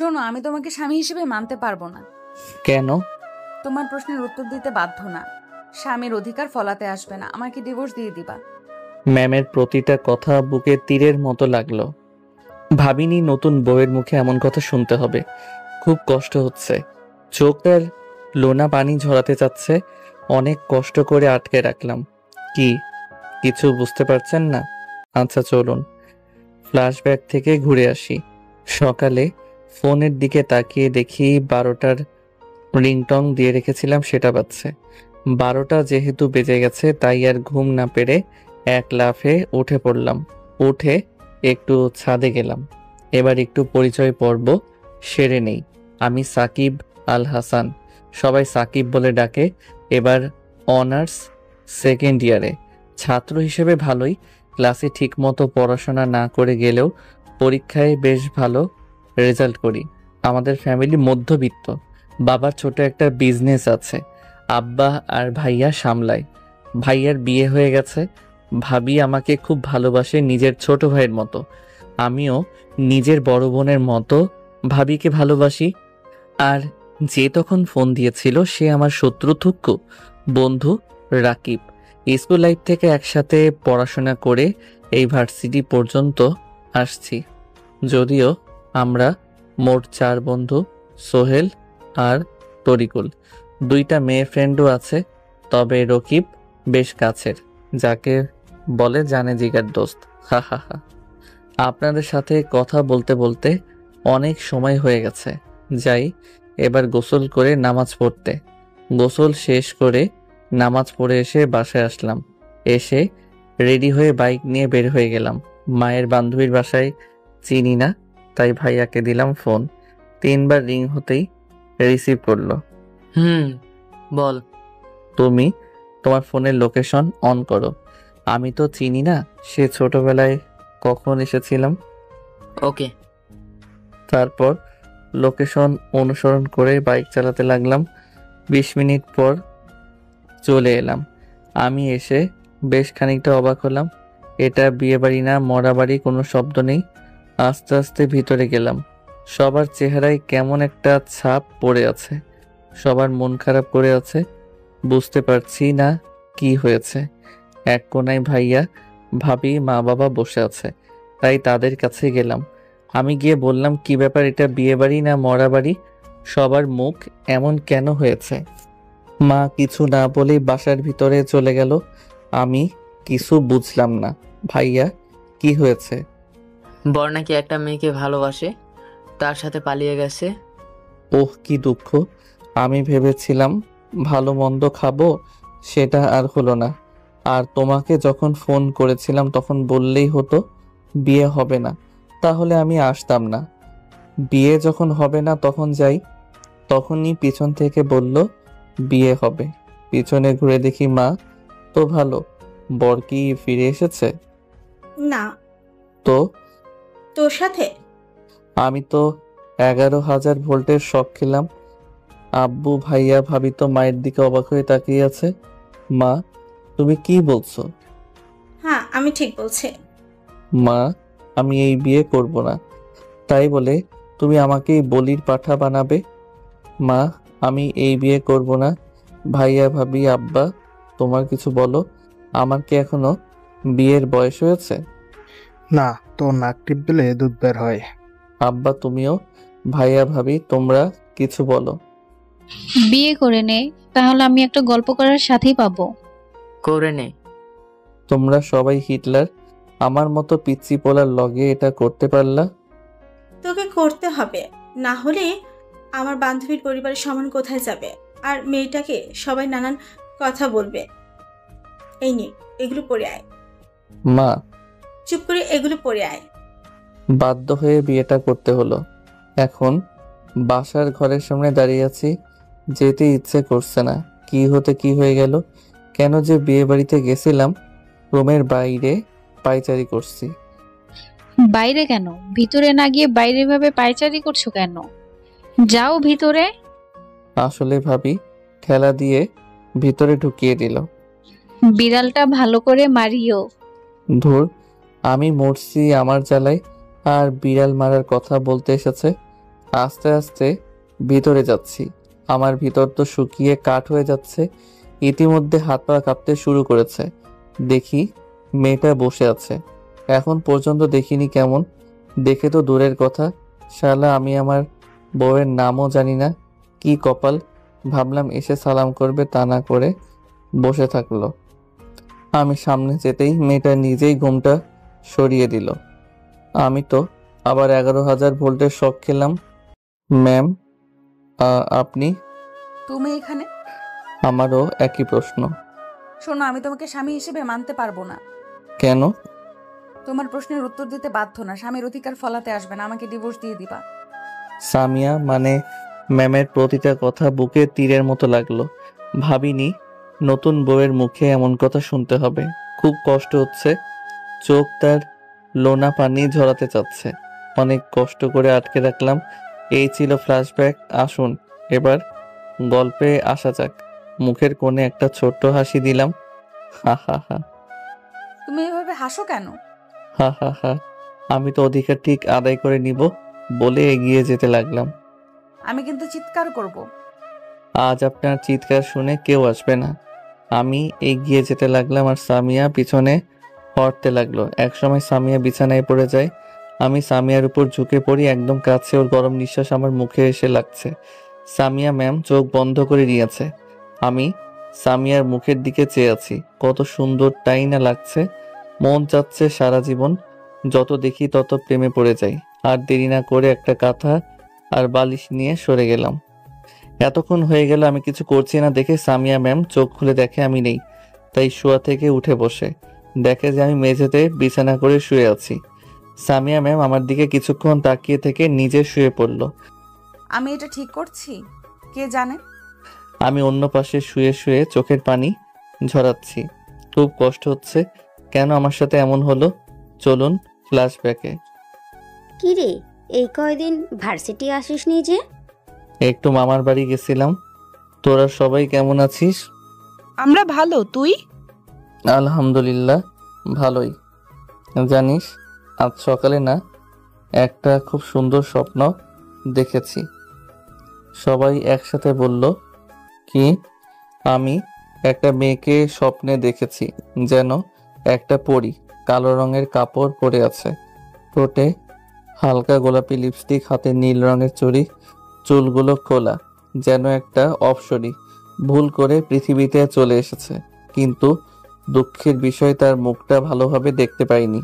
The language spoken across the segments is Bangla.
শোনো, আমি তোমাকে স্বামী হিসেবে মানতে পারবো না। কেন? তোমার প্রশ্নের উত্তর দিতে বাধ্য না। স্বামীর অধিকার ফলাতে আসবে না। আমাকে ডিভোর্স দিয়ে দিবা। ম্যামের প্রতিটা কথা বুকে তীরের মতো লাগলো। ভাবিনি নতুন বউয়ের মুখে এমন কথা শুনতে হবে। খুব কষ্ট হচ্ছে। চোখের লোনা পানি ঝরাতে চাচ্ছে। অনেক কষ্ট করে আটকে রাখলাম। কি কিছু বুঝতে পারছেন না? আচ্ছা চলুন ফ্ল্যাশব্যাক থেকে ঘুরে আসি। সকালে ফোনের দিকে তাকিয়ে দেখি 12টার রিংটং দিয়ে রেখেছিলাম সেটা বাজছে। 12টা যেহেতু বেজে গেছে তাই আর ঘুম না পেরে এক লাফে উঠে পড়লাম। উঠে একটু ছাদে গেলাম। এবার একটু পরিচয় পর্ব সেরে নেই। আমি সাকিব আল হাসান, সবাই সাকিব বলে ডাকে। এবার অনার্স সেকেন্ড ইয়ারে। ছাত্র হিসেবে ভালোই, ক্লাসে ঠিকমতো পড়াশোনা না করে গেলেও পরীক্ষায় বেশ ভালো রেজাল্ট করি। আমাদের ফ্যামিলি মধ্যবিত্ত। বাবার ছোট একটা বিজনেস আছে, আব্বা আর ভাইয়া সামলায়। ভাইয়ার বিয়ে হয়ে গেছে। ভাবি আমাকে খুব ভালোবাসে, নিজের ছোট ভাইয়ের মতো। আমিও নিজের বড় বোনের মতো ভাবিকে ভালোবাসি। আর যে তখন ফোন দিয়েছিল সে আমার শত্রু থুক্কু বন্ধু রাকিব। স্কুল লাইফ থেকে একসাথে পড়াশোনা করে এই ভার্সিটি পর্যন্ত আসছি। যদিও আমরা মোট 4 বন্ধু, সোহেল আর তরিকুল। 2টা মেয়ে ফ্রেন্ডও আছে, তবে রকিব বেশ কাছের, যাকে বলে জানে জিগার দোস্ত। হা হা হা। আপনাদের সাথে কথা বলতে বলতে অনেক সময় হয়ে গেছে। যাই এবার গোসল করে নামাজ পড়তে। গোসল শেষ করে নামাজ পড়ে এসে বাসায় আসলাম। এসে রেডি হয়ে বাইক নিয়ে বের হয়ে গেলাম। মায়ের বান্ধবীর বাসায় চিনি না, তাই ভাইয়াকে দিলাম ফোন। 3বার রিং হতেই রিসিভ করলো। বল। তুমি তোমার ফোনের লোকেশন অন করো। আমি তো চিনি না, সে ছোটবেলায় কখন এসেছিলাম। ওকে। তারপর লোকেশন অনুসরণ করে বাইক চালাতে লাগলাম। 20 মিনিট পর চলে এলাম। আমি এসে বেশ খানিকটা অবাক হলাম। এটা বিয়ে বাড়ি না মরা বাড়ি, কোনো শব্দ নেই। আস্তে আস্তে ভিতরে গেলাম। সবার চেহারায় কেমন একটা ছাপ পড়ে আছে। সবার মন খারাপ করে আছে। বুঝতে পারছি না কি হয়েছে। এক কোনায় ভাইয়া ভাবি মা বাবা বসে আছে, তাই তাদের কাছে গেলাম। আমি গিয়ে বললাম, কি ব্যাপার, এটা বিয়ে বাড়ি না মরা বাড়ি? সবার মুখ এমন কেন হয়েছে? মা কিছু না বলেই বাসার ভিতরে চলে গেল। আমি কিছু বুঝলাম না। ভাইয়া কি হয়েছে? বর নাকি একটা মেয়েকে ভালোবাসে, তার সাথে পালিয়ে গেছে। ওহ কি দুঃখ। আমি ভেবেছিলাম ভালো মন্দ খাবো, সেটা আর হলো না। আর তোমাকে যখন ফোন করেছিলাম তখন বললেই হতো বিয়ে হবে না, তাহলে আমি আসতাম না। বিয়ে যখন হবে না তখন যাই। তখনই পিছন থেকে বলল বিয়ে হবে। পিছনে ঘুরে দেখি মা। তো ভালো, বর কি ফিরে এসেছে? না। তো তোর সাথে? আমি তো 11,000 ভোল্টের শক খেলাম। আব্বু ভাইয়া ভাবি তো মায়ের দিকে অবাক হয়ে তাকিয়ে আছে। মা তুমি কি বলছো? হ্যাঁ, আমি ঠিক বলছি। মা আমি এই বিয়ে করব না, তাই বলে তুমি আমাকে বলির পাঠা বানাবে? মা আমি এই বিয়ে করব না। ভাইয়া ভাবি আব্বা তোমার কিছু বলো, আমার কি এখনো বিয়ের বয়স হয়েছে? না, তোর নাক টিপ দিলে দুধ বের হয়। আব্বা তুমিও, ভাইয়া ভাবি তোমরা কিছু বলো। বিয়ে করে নে, তাহলে আমি একটা গল্প করার সাথেই পাবো। করে নে। তোমরা সবাই হিটলার, আমার মতো পিচ্চি পোলার লগে এটা করতে পারলা? তোকে করতে হবে, না হলে আমার বান্ধবীর পরিবারের সমান কোথায় যাবে? আর মেয়েটাকে সবাই নানান কথা বলবে। এই নে, এগুলো পরে আয়। মা চুপ করে এগুলো পরে আয়। বাধ্য হয়ে বিয়েটা করতে হলো। এখন বাসার ঘরের সামনে দাঁড়িয়ে আছি, যেতে ইচ্ছে করছে না। কি হতে কি হয়ে গেল? কেন যে বিয়ে বাড়িতে গেছিলাম? রুমের বাইরে পায়চারি করছি। বাইরে কেন? ভিতরে না গিয়ে বাইরে ভাবে পায়চারি করছো কেন? যাও ভিতরে। আসলে ভাবি ঠেলা দিয়ে ভিতরে ঢুকিয়ে দিল। বিড়ালটা ভালো করে মারিও। ধুর, আমি মরছি আমার জ্বালায়, আর বিড়াল মারার কথা বলতে এসেছে। আস্তে আস্তে ভিতরে যাচ্ছি। আমার ভিতর তো শুকিয়ে কাঠ হয়ে যাচ্ছে। ইতিমধ্যে হাত পা কাঁপতে শুরু করেছে। দেখি মেয়েটা বসে আছে। এখন পর্যন্ত দেখিনি কেমন। দেখে তো দূরের কথা, শালা আমি আমার বউয়ের নামও জানি না। কি কপাল! ভাবলাম এসে সালাম করবে, তা না করে বসে থাকলো। আমি সামনে যেতেই মেয়েটা নিজেই ঘুমটা সরিয়ে দিল। আমি তো আবার 11,000 ভোল্টের শক খেলাম। ম্যাম, আপনি? তুমি এখানে? আমারও একই প্রশ্ন। শোনো, আমি তোমাকে স্বামী হিসেবে মানতে পারবো না। কেন? তোমার প্রশ্নের উত্তর দিতে বাধ্য না। স্বামীর অধিকার ফলাতে আসবে না, আমাকে ডিভোর্স দিয়ে দিবা। সামিয়া মানে ম্যামের প্রতিটা কথা বুকে তীরের মতো লাগলো। ভাবিনি নতুন বউয়ের মুখে এমন কথা শুনতে হবে। খুব কষ্ট হচ্ছে। চোখ তার লোনা পানি ঝরাতে চাচ্ছে। অনেক কষ্ট করে আটকে রাখলাম। এই ছিল ফ্ল্যাশব্যাক। আসুন এবার গল্পে আসা যাক। মুখের কোণে একটা ছোট্ট হাসি দিলাম। হা হা হা তুমি এভাবে হাসো কেন? হা হা হা আমি তো অধিকার ঠিক আদায় করে নিব বলে এগিয়ে যেতে লাগলাম। আমি কিন্তু চিৎকার করব। আজ আপনার চিৎকার শুনে কেউ আসবে না। আমি এগিয়ে যেতে লাগলাম আর সামিয়া পিছনে হটতে লাগলো। একসময় সামিয়া বিছানায় পড়ে যায়। আমি সামিয়ার উপর ঝুঁকে পড়ি একদম কাছে। ওর গরম নিঃশ্বাস আমার মুখে এসে লাগছে। সামিয়া ম্যাম চোখ বন্ধ করে নিয়েছে। আমি সামিয়ার মুখের দিকে চেয়ে আছি। কত সুন্দর তাই না লাগছে। মন চাচ্ছে সারা জীবন যত দেখি তত প্রেমে পড়ে যাই। আর দেরি না করে একটা কাঁথা আর বালিশ নিয়ে সরে গেলাম। এতক্ষণ হয়ে গেল আমি কিছু করছি না দেখে সামিয়া ম্যাম চোখ খুলে দেখে আমি নেই। তাই শোয়া থেকে উঠে বসে দেখে যে আমি মেঝেতে বিছানা করে শুয়ে আছি। সামিয়া ম্যাম আমার দিকে কিছুক্ষণ তাকিয়ে থেকে নিজে শুয়ে পড়ল। আমি এটা ঠিক করছি কে জানে। আমি অন্য পাশে শুয়ে শুয়ে চোখের পানি ঝরাচ্ছি। খুব কষ্ট হচ্ছে। কেন আমার সাথে এমন হলো? চলুন ফ্ল্যাশব্যাকে। কিরে, এই কয়দিন ভার্সিটি আসিসনি যে? একটু মামার বাড়ি গেছিলাম। তোরা সবাই কেমন আছিস? আমরা ভালো, তুই? আলহামদুলিল্লাহ ভালোই। জানিস আজ সকালে না একটা খুব সুন্দর স্বপ্ন দেখেছি। সবাই একসাথে বলল, কি? আমি একটা মেয়েকে স্বপ্নে দেখেছি, যেন একটা পরী, কালো রঙের কাপড় পরে আছে, ঠোঁটে হালকা গোলাপি লিপস্টিক, হাতে নীল রঙের চুড়ি, চুলগুলো খোলা, যেন একটা অপ্সরী ভুল করে পৃথিবীতে চলে এসেছে। কিন্তু দুঃখের বিষয় তার মুখটা ভালোভাবে দেখতে পাইনি।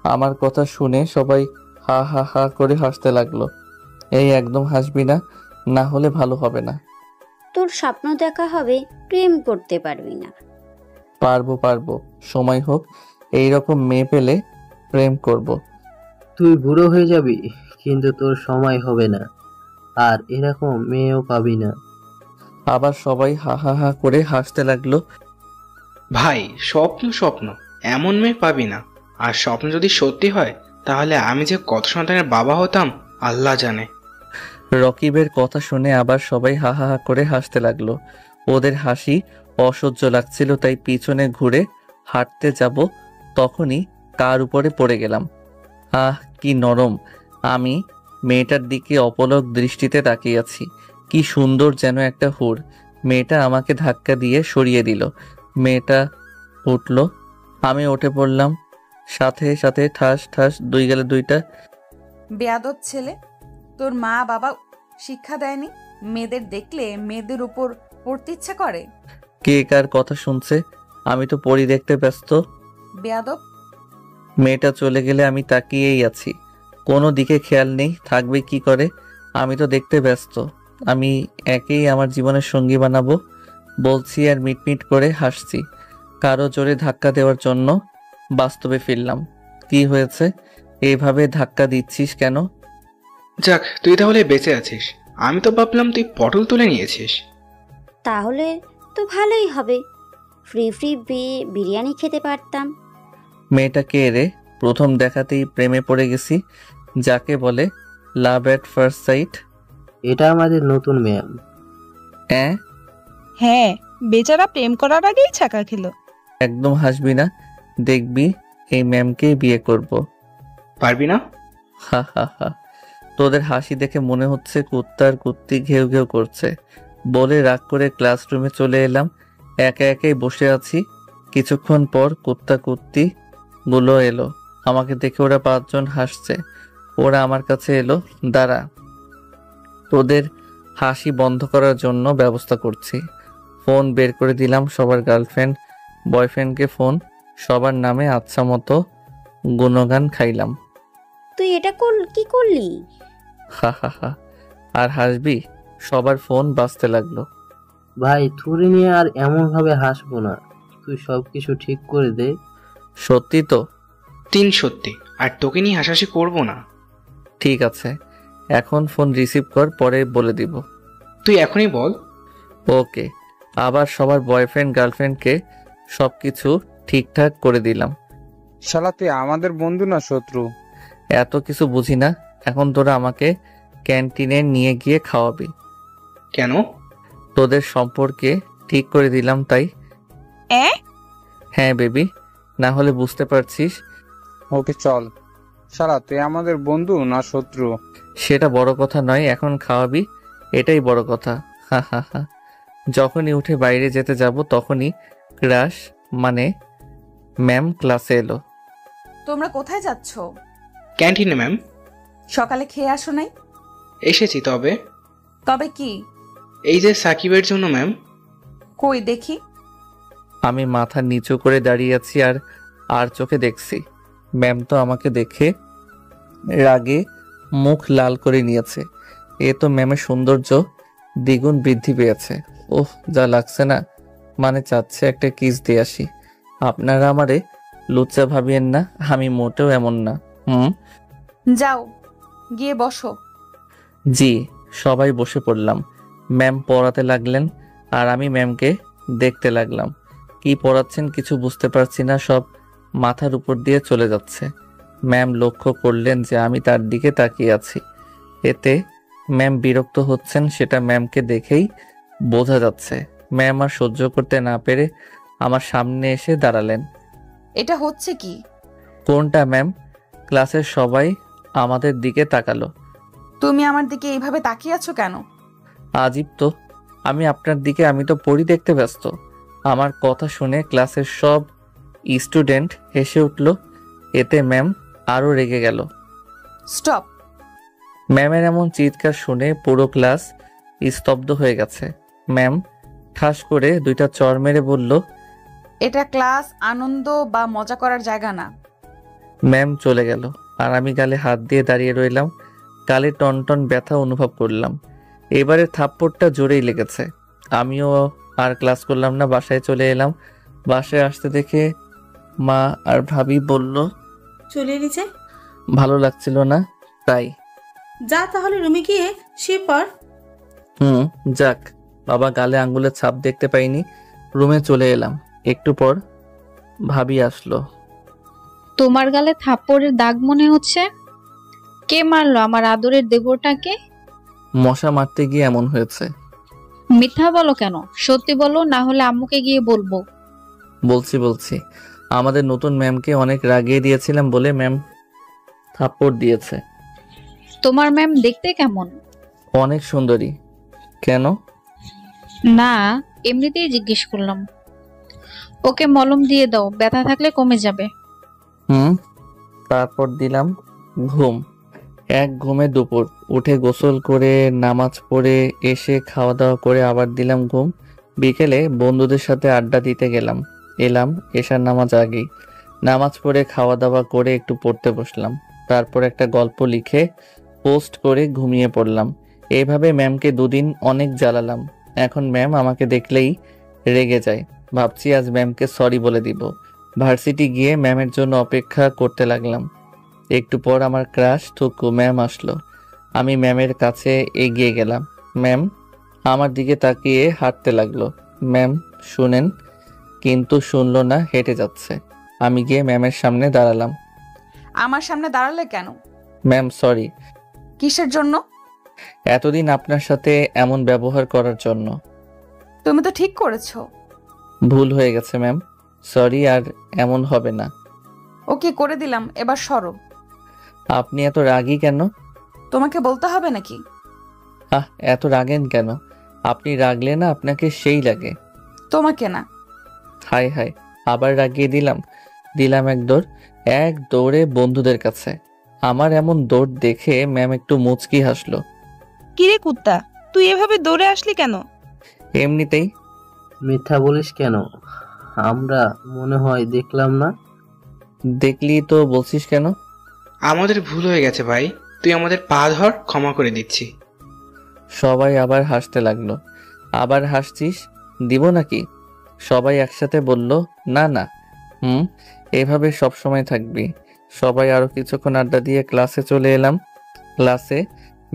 আমার কথা শুনে সবাই হা হা হা করে হাসতে লাগলো। এই একদম হাসবি না, না হলে ভালো হবে না। তোর স্বপ্ন দেখা হবে, প্রেম করতে পারবি না। পারবো পারবো, সময় হোক। এইরকম মেয়ে পেলে প্রেম করব। তুই বুড়ো হয়ে যাবি, কিন্তু তোর সময় হবে না, আর এরকম মেয়েও পাবি না। আবার সবাই হা হা হা করে হাসতে লাগলো। ভাই, স্বপ্ন স্বপ্ন, এমন মেয়ে পাবি না। আর স্বপ্ন যদি সত্যি হয় তাহলে আমি যে কত সন্তানের বাবা হতাম আল্লাহ জানে। রকিবের কথা শুনে আবার সবাই হা হা হা করে হাসতে লাগলো। ওদের হাসি অসহ্য লাগছিল, তাই পিছনে ঘুরে হাঁটতে যাব, তখনই কার উপরে পড়ে গেলাম। আহ কি নরম! আমি মেয়েটার দিকে অপলক দৃষ্টিতে তাকিয়ে আছি। কি সুন্দর, যেন একটা হুর। মেয়েটা আমাকে ধাক্কা দিয়ে সরিয়ে দিল। মেয়েটা উঠল, আমি উঠে পড়লাম। সাথে সাথে ঠাস ঠাস দুই গেলে দুইটা। বেয়াদব ছেলে, তোর মা বাবা শিক্ষা দেয়নি মেয়েদের দেখলে মেয়েদের উপর পড়তে ইচ্ছা করে? কে কার কথা শুনছে? আমি তো পরি দেখতে ব্যস্ত। বেয়াদব! মেয়েটা চলে গেলে আমি তাকিয়েই আছি। কোনো দিকে খেয়াল নেই, থাকবে কি করে? আমি তো দেখতে ব্যস্ত। আমি একেই আমার জীবনের সঙ্গী বানাবো বলছি আর মিটমিট করে হাসছি। কারো জোরে ধাক্কা দেওয়ার জন্য বাস্তবে ফিরলাম। কি হয়েছে? এইভাবে ধাক্কা দিচ্ছিস কেন? যাক, তুই তাহলে বেঁচে আছিস। আমি তো ভাবলাম তুই পটল তুলে নিয়েছিস। তাহলে তো ভালোই হবে, ফ্রি ফ্রি বিরিয়ানি খেতে পারতাম। মেয়েটা কে রে? প্রথম দেখাতেই প্রেমে পড়ে গেছি, যাকে বলে লাভ এট ফার্স্ট সাইট। এটা আমাদের নতুন ম্যাম। হ্যাঁ, বেচারা প্রেম করার আগেই ছাকা খেলো। একদম হাসবি না, দেখবি এই ম্যামকেই বিয়ে করব। পারবি না? হা হা হা তোদের হাসি দেখে মনে হচ্ছে কুত্তার কুত্তি ঘেউ ঘেউ করছে বলে রাগ করে ক্লাসরুমে চলে এলাম। একা একাই বসে আছি। কিছুক্ষণ পর কুত্তা কুত্তি গুলো এলো। আমাকে দেখে ওরা 5 জন হাসছে। ওরা আমার কাছে এলো। দাঁড়া, তোদের হাসি বন্ধ করার জন্য ব্যবস্থা করছি। ফোন বের করে দিলাম। সবার গার্লফ্রেন্ড বয়ফ্রেন্ডকে ফোন, সবার নামে আচ্ছা মতো গুণগান খাইলাম। তুই এটা কি করলি? হা হা হা। আর হাসবি? সবার ফোন বাজতে লাগলো। ভাই থুরি নিয়ে আর এমন ভাবে হাসবো না, তুই সবকিছু ঠিক করে দে। সত্যি তো? 3 সত্যি। আর তোকে নিয়ে হাসাহাসি করবো না। ঠিক আছে, এখন ফোন রিসিভ কর, পরে বলে দিব। তুই এখনই বল। ওকে। আবার সবার বয়ফ্রেন্ড গার্লফ্রেন্ডকে সবকিছু ঠিকঠাক করে দিলাম। শালা তুই আমাদের বন্ধু না শত্রু? এত কিছু বুঝি না। এখন তোরা আমাকে ক্যান্টিনে নিয়ে গিয়ে খাওয়াবি। কেন? তোদের সম্পর্কে ঠিক করে দিলাম তাই। হ্যাঁ বেবি, না হলে বুঝতে পারছিস। ওকে চল। শালা তুই আমাদের বন্ধু না শত্রু? সেটা বড় কথা নয়, এখন খাওয়াবি, এটাই বড় কথা। হা হা হা। যখনই উঠে বাইরে যেতে যাব তখনই ক্রাশ মানে ম্যাম ক্লাসে এলো। তোমরা কোথায় যাচ্ছ? ক্যান্টিনে ম্যাম। সকালে খেয়ে আসো নাই? এসেছি। তবে তবে কি? এই যে সাকিবের জন্য ম্যাম। কই দেখি। আমি মাথা নিচু করে দাঁড়িয়ে আছি আর চোখে দেখছি ম্যাম তো আমাকে দেখে রাগে মুখ লাল করে নিয়েছে। এ তো ম্যামের সৌন্দর্য দ্বিগুণ বৃদ্ধি পেয়েছে। ওহ, যা লাগছে না, মানে চাচ্ছে একটা কিস দিয়ে আসি। আপনারা আমারে লুচ্চা ভাবিয়েন না, আমি মোটেও এমন না। যাও গিয়ে বসো। জি। সবাই বসে পড়লাম। ম্যাম পড়াতে লাগলেন আর আমি ম্যামকে দেখতে লাগলাম। কি পড়াচ্ছেন কিছু বুঝতে পারছি না, সব মাথার উপর দিয়ে চলে যাচ্ছে। ম্যাম লক্ষ্য করলেন যে আমি তার দিকে তাকিয়ে আছি। এতে ম্যাম বিরক্ত হচ্ছেন সেটা ম্যামকে দেখেই বোঝা যাচ্ছে। ম্যাম আর সহ্য করতে না পেরে আমার সামনে এসে দাঁড়ালেন। এটা হচ্ছে কি? কোনটা ম্যাম? ক্লাসের সবাই আমাদের দিকে তাকালো। তুমি আমার দিকে এইভাবে তাকিয়ে আছো কেন? আজীব তো, আমি আপনার দিকে, আমি তো পড়ি দেখতে ব্যস্ত। আমার কথা শুনে ক্লাসের সব স্টুডেন্ট হেসে উঠল। এতে ম্যাম আরো রেগে গেল। স্টপ। ম্যামের এমন চিৎকার শুনে পুরো ক্লাস স্তব্ধ হয়ে গেছে। ম্যাম ঠাস করে 2টা চড় মেরে বলল, এটা ক্লাস আনন্দ বা মজা করার জায়গা না। ম্যাম চলে গেল আর আমি গালে হাত দিয়ে দাঁড়িয়ে রইলাম। গালে টনটন ব্যথা অনুভব করলাম। এবারে থাপ্পড়টা জোরেই লেগেছে। আমিও আর ক্লাস করলাম না, বাসায় চলে এলাম। বাসায় আসতে দেখে মা আর ভাবি বলল, চলে এলি যে? ভালো লাগছিল না তাই। যা তাহলে রুমে গিয়ে শুয়ে পড়। যাক, বাবা গালে আঙ্গুলের ছাপ দেখতে পাইনি। রুমে চলে এলাম। একটু পর ভাবি আসলো। তোমার গালে থাপ্পড়ের দাগ মনে হচ্ছে। কে মারলো আমার আদরের দেবরটাকে? মশা মারতে গিয়ে এমন হয়েছে। মিথ্যা বলো কেন? সত্যি বলো, না হলে আম্মুকে গিয়ে বলবো। বলছি আমাদের নতুন ম্যামকে অনেক রাগিয়ে দিয়েছিলাম বলে ম্যাম থাপ্পড় দিয়েছে। তোমার ম্যাম দেখতে কেমন? অনেক সুন্দরী। কেন? না, এমনিতেই জিজ্ঞেস করলাম। ওকে মলম দিয়ে দাও, ব্যথা থাকলে কমে যাবে। তারপর দিলাম ঘুম। এক ঘুমে দুপুর। উঠে গোসল করে নামাজ পড়ে এসে খাওয়া দাওয়া করে আবার দিলাম ঘুম। বিকেলে বন্ধুদের সাথে আড্ডা দিতে গেলাম। এলাম এশার নামাজ আগেই। নামাজ পড়ে খাওয়া দাওয়া করে একটু পড়তে বসলাম। তারপর একটা গল্প লিখে পোস্ট করে ঘুমিয়ে পড়লাম। এইভাবে ম্যামকে 2 দিন অনেক জ্বালালাম। এখন ম্যাম আমাকে দেখলেই রেগে যায়। ভাবছি আজ ম্যামকে সরি বলে দিব। ভার্সিটি গিয়ে ম্যামের জন্য অপেক্ষা করতে লাগলাম। একটু পর আমার ক্রাশ থুকু ম্যাম আসলো। আমি ম্যামের কাছে এগিয়ে গেলাম। ম্যাম আমার দিকে তাকিয়ে হাঁটতে লাগলো। ম্যাম শুনেন, কিন্তু শুনলো না, হেঁটে যাচ্ছে। আমি গিয়ে ম্যামের সামনে দাঁড়ালাম। আমার সামনে দাঁড়ালে কেন? Ma'am sorry. কিসের জন্য? এতদিন আপনার সাথে এমন ব্যবহার করার জন্য। তুমি তো ঠিক করেছো। ভুল হয়ে গেছে ম্যাম, সরি, আর এমন হবে না। ওকে করে দিলাম, এবার সরো। আপনি এত রাগী কেন? তোমাকে বলতে হবে নাকি? এত রাগেন কেন? আপনি রাগলে না আপনাকে সেই লাগে। তোমাকে না। হাই হাই, আবার রাগিয়ে দিলাম এক দৌড়ে বন্ধুদের কাছে। আমার এমন দৌড় দেখে ম্যাম একটু মুচকি হাসলো। কিরে কুত্তা, তুই এভাবে দৌড়ে আসলি কেন? এমনিতেই। মিথ্যা বলিস কেন? আমরা মনে হয় দেখলাম না। দেখলি তো বলছিস কেন? আমাদের ভুল হয়ে গেছে ভাই, তুই আমাদের পা ধর, ক্ষমা করে দিচ্ছি। সবাই আবার হাসতে লাগলো। আবার হাসছিস, দিব নাকি? সবাই একসাথে বলল, না না, এভাবে সব সময় থাকবি। সবাই আরো কিছুক্ষণ আড্ডা দিয়ে ক্লাসে চলে এলাম। ক্লাসে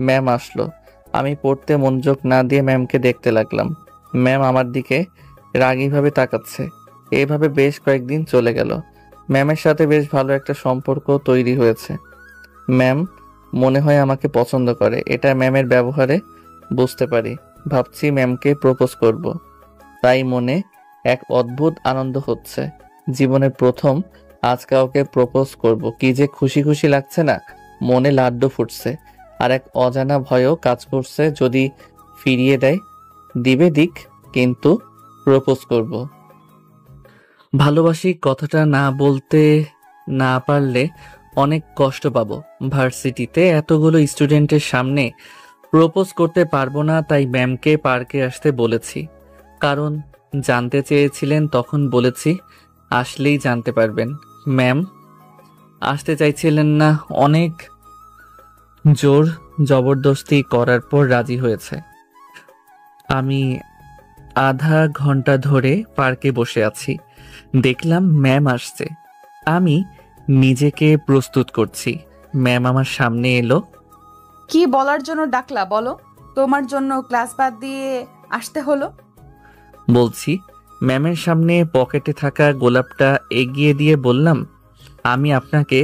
ম্যাম আসলো। আমি পড়তে মনোযোগ না দিয়ে ম্যামকে দেখতে লাগলাম। ম্যাম আমার দিকে রাগীভাবে তাকাচ্ছে। এভাবে বেশ কয়েকদিন চলে গেল। ম্যামের সাথে বেশ ভালো একটা সম্পর্ক তৈরি হয়েছে। ম্যাম মনে হয় আমাকে পছন্দ করে, এটা ম্যামের ব্যবহারে বুঝতে পারি। ভাবছি ম্যামকে প্রপোজ করব। তাই মনে এক অদ্ভুত আনন্দ হচ্ছে। জীবনের প্রথম আজ কাউকে প্রপোজ করব। কি যে খুশি খুশি লাগছে না, মনে লাড্ডু ফুটছে। আর এক অজানা ভয়ও কাজ করছে, যদি ফিরিয়ে দেয় দিবে দিক, কিন্তু প্রপোজ করব। ভালোবাসি কথাটা না বলতে না পারলে অনেক কষ্ট পাবো। ভার্সিটিতে এতগুলো স্টুডেন্টের সামনে প্রপোজ করতে পারবো না, তাই ম্যামকে পার্কে আসতে বলেছি। কারণ জানতে চেয়েছিলেন, তখন বলেছি আসলেই জানতে পারবেন। ম্যাম আসতে চাইছিলেন না, অনেক জোর জবরদস্তি করার পর রাজি হয়েছে। আমি আধা ঘন্টা ধরে পার্কে বসে আছি। দেখলাম ম্যাম আসছে। আমি নিজেকে প্রস্তুত করছি। ম্যাম আমার সামনে এলো। কি বলার জন্য ডাকলা বলো? তোমার জন্য ক্লাস বাদ দিয়ে আসতে হলো। বলছি, ম্যামের সামনে পকেটে থাকা গোলাপটা এগিয়ে দিয়ে বললাম, আমি আপনাকে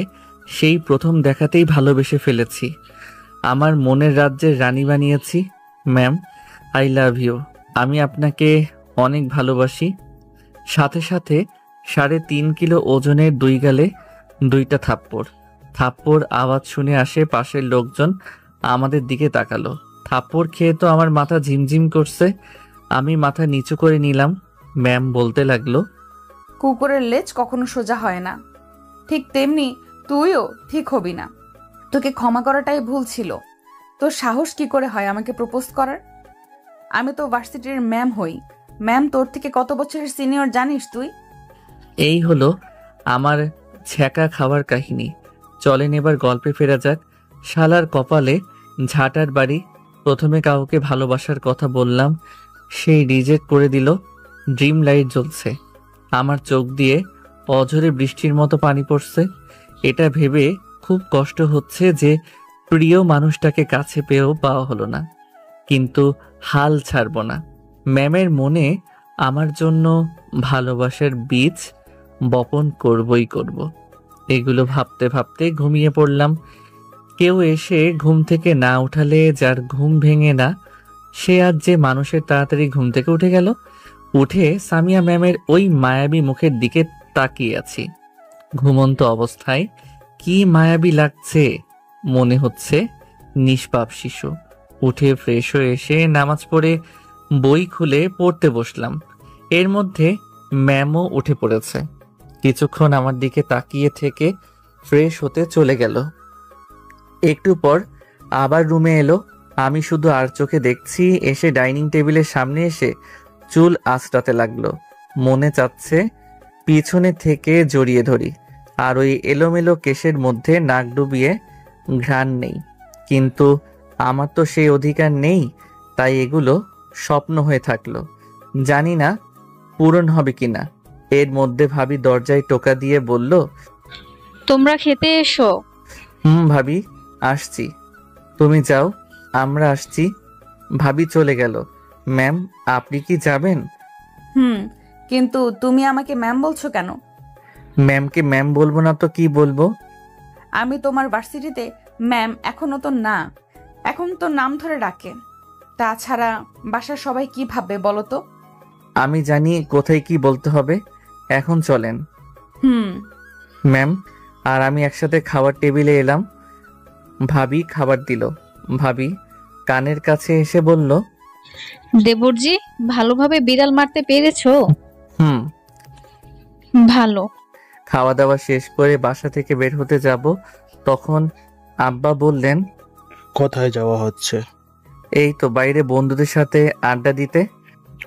সেই প্রথম দেখাতেই ভালোবেসে ফেলেছি। আমার মনের রাজ্যের রানী বানিয়েছি। Ma'am, I love you. আমি আপনাকে অনেক ভালোবাসি। সাথে সাথে 3.5 কিলো ওজনের 2 গালে 2টা থাপ্পড় আওয়াজ শুনে আসে পাশের লোকজন আমাদের দিকে তাকালো। থাপ্পড় খেয়ে তো আমার মাথা ঝিমঝিম করছে। আমি মাথা নিচু করে নিলাম। ম্যাম বলতে লাগলো, কুকুরের লেজ কখনো সোজা হয় না, ঠিক তেমনি তুইও ঠিক হবি না। তোকে ক্ষমা করাটাই ভুল ছিল। তোর সাহস কি করে হয় আমাকে প্রপোজ করার? আমি তো ভার্সিটির ম্যাম হই। ম্যাম তোর থেকে কত বছরের সিনিয়র জানিস তুই? এই হলো আমার ছ্যাঁকা খাওয়ার কাহিনী। চলেন এবার গল্পে ফেরা যাক। শালার কপালে ঝাঁটার বাড়ি। প্রথমে কাউকে ভালোবাসার কথা বললাম, সেই রিজেক্ট করে দিল। ড্রিম লাইট জ্বলছে, আমার চোখ দিয়ে অঝরে বৃষ্টির মতো পানি পড়ছে। এটা ভেবে খুব কষ্ট হচ্ছে যে প্রিয় মানুষটাকে কাছে পেয়েও পাওয়া হলো না, কিন্তু হাল ছাড়ব না। ম্যামের মনে আমার জন্য ভালোবাসার বীজ বপন করবই করব। এগুলো ভাবতে ভাবতে ঘুমিয়ে পড়লাম। কেউ এসে ঘুম থেকে না উঠালে যার ঘুম ভেঙে না, সে আজ যে মানুষের তাড়াতাড়ি ঘুম থেকে উঠে গেল। উঠে সামিয়া ম্যামের ওই মায়াবী মুখের দিকে তাকিয়ে আছি। ঘুমন্ত অবস্থায় কি মায়াবী লাগছে, মনে হচ্ছে নিষ্পাপ শিশু। উঠে ফ্রেশ হয়ে এসে নামাজ পড়ে বই খুলে পড়তে বসলাম। এর মধ্যে ম্যামও উঠে পড়েছে। কিছুক্ষণ আমার দিকে তাকিয়ে থেকে ফ্রেশ হতে চলে গেল। একটু পর আবার রুমে এলো। আমি শুধু আর চোখে দেখছি। এসে ডাইনিং টেবিলের সামনে এসে চুল আঁচড়াতে লাগলো। মনে চাচ্ছে পিছনে থেকে জড়িয়ে ধরি, আর ওই এলোমেলো কেশের মধ্যে নাক ডুবিয়ে ঘ্রাণ নেই। কিন্তু আমার তো সেই অধিকার নেই, তাই এগুলো স্বপ্ন হয়ে থাকলো। জানি না পূরণ হবে কিনা। এর মধ্যে ভাবি দরজায় টোকা দিয়ে বলল, তোমরা খেতে এসো। ভাবি আসছি, তুমি যাও, আমরা আসছি। ভাবি চলে গেল। ম্যাম, আপনি কি যাবেন? কিন্তু তুমি আমাকে ম্যাম বলছো কেন? ম্যামকে ম্যাম বলবো না তো কি বলবো? আমি তোমার ভার্সিটিতে ম্যাম এখনো তো না, এখন তো নাম ধরে ডাকে। তাছাড়া বাসার সবাই কি ভাববে বলো তো? আমি জানি কোথায় কি বলতে হবে। এখন চলেন। ম্যাম আর আমি একসাথে খাবার টেবিলে এলাম। ভাবি খাবার দিল। ভাবি কানের কাছে এসে বলল, দেবরজি, ভালোভাবে বিড়াল মারতে পেরেছো? হুম। ভালো। খাওয়া দাওয়া শেষ করে বাসা থেকে বের হতে যাব, তখন আব্বা বললেন, কোথায় যাওয়া হচ্ছে? এই তো বাইরে বন্ধুদের সাথে আড্ডা দিতে।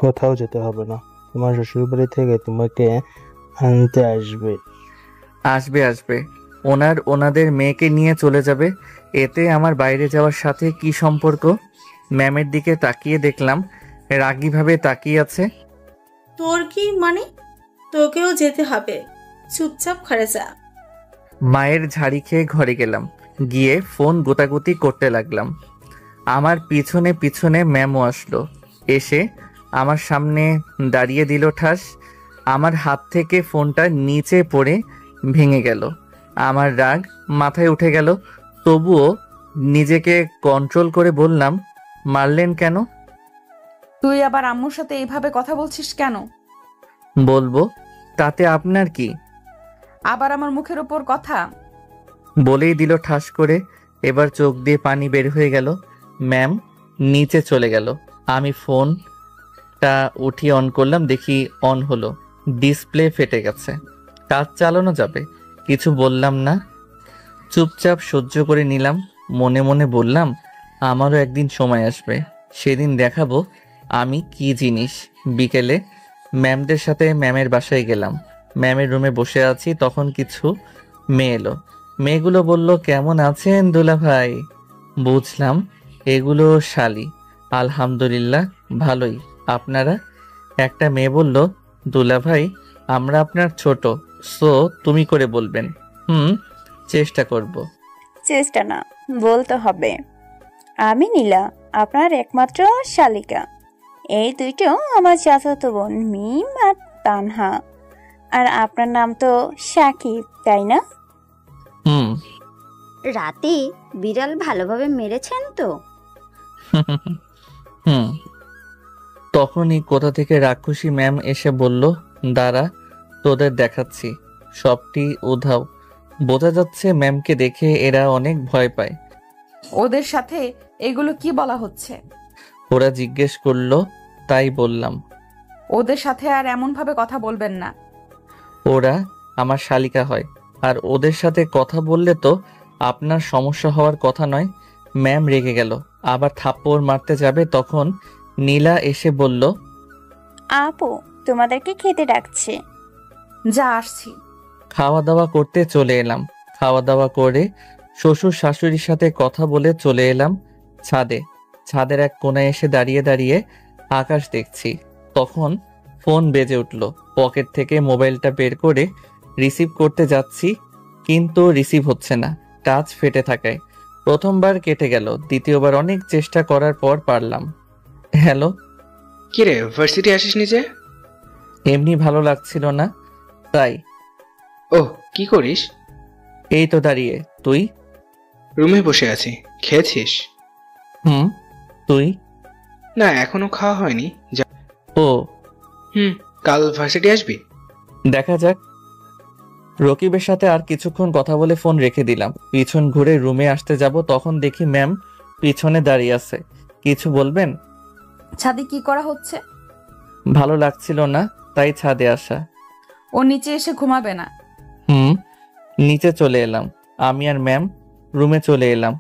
কোথাও যেতে হবে না, তোমার শ্বশুরবাড়ি থেকে তোমাকে আনতে আসবে। আসবে আসবে, ওনাদের মেয়েকে নিয়ে চলে যাবে, এতে আমার বাইরে যাওয়ার সাথে কি সম্পর্ক? ম্যামের দিকে তাকিয়ে দেখলাম রাগীভাবে তাকিয়ে আছে। তোর কি মানে? তোকেও যেতে হবে, চুপচাপ ঘরে যা। মায়ের ঝাড়ি খেয়ে ঘরে গেলাম, গিয়ে ফোন গোতাগুতি করতে লাগলাম। আমার পিছনে পিছনে ম্যামও আসলো, এসে আমার সামনে দাঁড়িয়ে দিল ঠাস। আমার হাত থেকে ফোনটা নিচে পড়ে ভেঙে গেল। আমার রাগ মাথায় উঠে গেল, তবুও নিজেকে কন্ট্রোল করে বললাম, মারলেন কেন? তুই আবার আম্মুর সাথে এইভাবে কথা বলছিস কেন? বলবো, তাতে আপনার কি? আবার আমার মুখের ওপর কথা? বলেই দিল ঠাস করে। এবার চোখ দিয়ে পানি বের হয়ে গেল। ম্যাম নিচে চলে গেল। আমি ফোনটা উঠিয়ে অন করলাম, দেখি অন হলো। ডিসপ্লে ফেটে গেছে। কাজ চালানো যাবে? কিছু বললাম না, চুপচাপ সহ্য করে নিলাম। মনে মনে বললাম, আমারও একদিন সময় আসবে, সেদিন দেখাবো আমি কি জিনিস। বিকেলে ম্যামদের সাথে ম্যামের বাসায় গেলাম। ম্যামের রুমে বসে আছি, তখন কিছু মেয়ে এলো। মেয়েগুলো বলল, কেমন আছেন দুলা ভাই? বুঝলাম এগুলো শালি। আলহামদুলিল্লাহ ভালোই। আপনারা? একটা মেয়ে বলল, দুলা ভাই আমরা আপনার ছোট, সো তুমি করে বলবেন। চেষ্টা করব। চেষ্টা না, বলতে হবে। আমি নীলা, আপনার একমাত্র শালিকা। এই দুইটো আমার চাচাতো বোন, মিম আর তানহা। আর আপনার নাম তো সাকিব, তাই না? রাতে বিড়াল ভালোভাবে মেরেছেন তো? তখনই কোথা থেকে রাক্ষসী ম্যাম এসে বলল, দাঁড়া তোদের দেখাচ্ছি। সবটি উধাও। বোঝা যাচ্ছে ম্যামকে দেখে এরা অনেক ভয় পায়। ওদের সাথে এগুলো কি বলা হচ্ছে? ওরা জিজ্ঞেস করলো, তাই বললাম। ওদের সাথে আর এমন ভাবে কথা বলবেন না। ওরা আমার শালিকা হয়, আর ওদের সাথে কথা বললে তো আপনার সমস্যা হওয়ার কথা নয়। ম্যাম রেগে গেল, আবার থাপ্পড় মারতে যাবে, তখন নীলা এসে বলল, আপু তোমাদেরকে খেতে ডাকছে। যা আসছি। খাওয়া দাওয়া করতে চলে এলাম। খাওয়া দাওয়া করে শ্বশুর শাশুড়ির সাথে কথা বলে চলে এলাম ছাদে। ছাদের এক কোণায় এসে দাঁড়িয়ে দাঁড়িয়ে আকাশ দেখছি। তখন ফোন বেজে উঠল। পকেট থেকে মোবাইলটা বের করে রিসিভ করতে যাচ্ছি, কিন্তু রিসিভ হচ্ছে না, টাচ ফেটে থাকায়। প্রথমবার কেটে গেল, দ্বিতীয়বার অনেক চেষ্টা করার পর পারলাম। হ্যালো। কিরে, ভার্সিটি আসিস নিজে? এমনি ভালো লাগছিল না, তাই। ওহ, কি করিস? এই তো দাঁড়িয়ে। তুই? রুমে বসে আছি। খেয়েছিস? তুই? না, এখনো খাওয়া হয়নি। ও কাল ভার্সিটি আসবি? দেখা যাক। রকিবের সাথে আর কিছুক্ষণ কথা বলে ফোন রেখে দিলাম। পিছন ঘুরে রুমে আসতে যাব, তখন দেখি ম্যাম পিছনে দাঁড়িয়ে আছে। কিছু বলবেন? ছাদে কি করা হচ্ছে? ভালো লাগছিল না, তাই ছাদে আসা। ও নিচে এসে ঘুমাবে না? নিচে চলে এলাম। আমি আর ম্যাম রুমে চলে এলাম।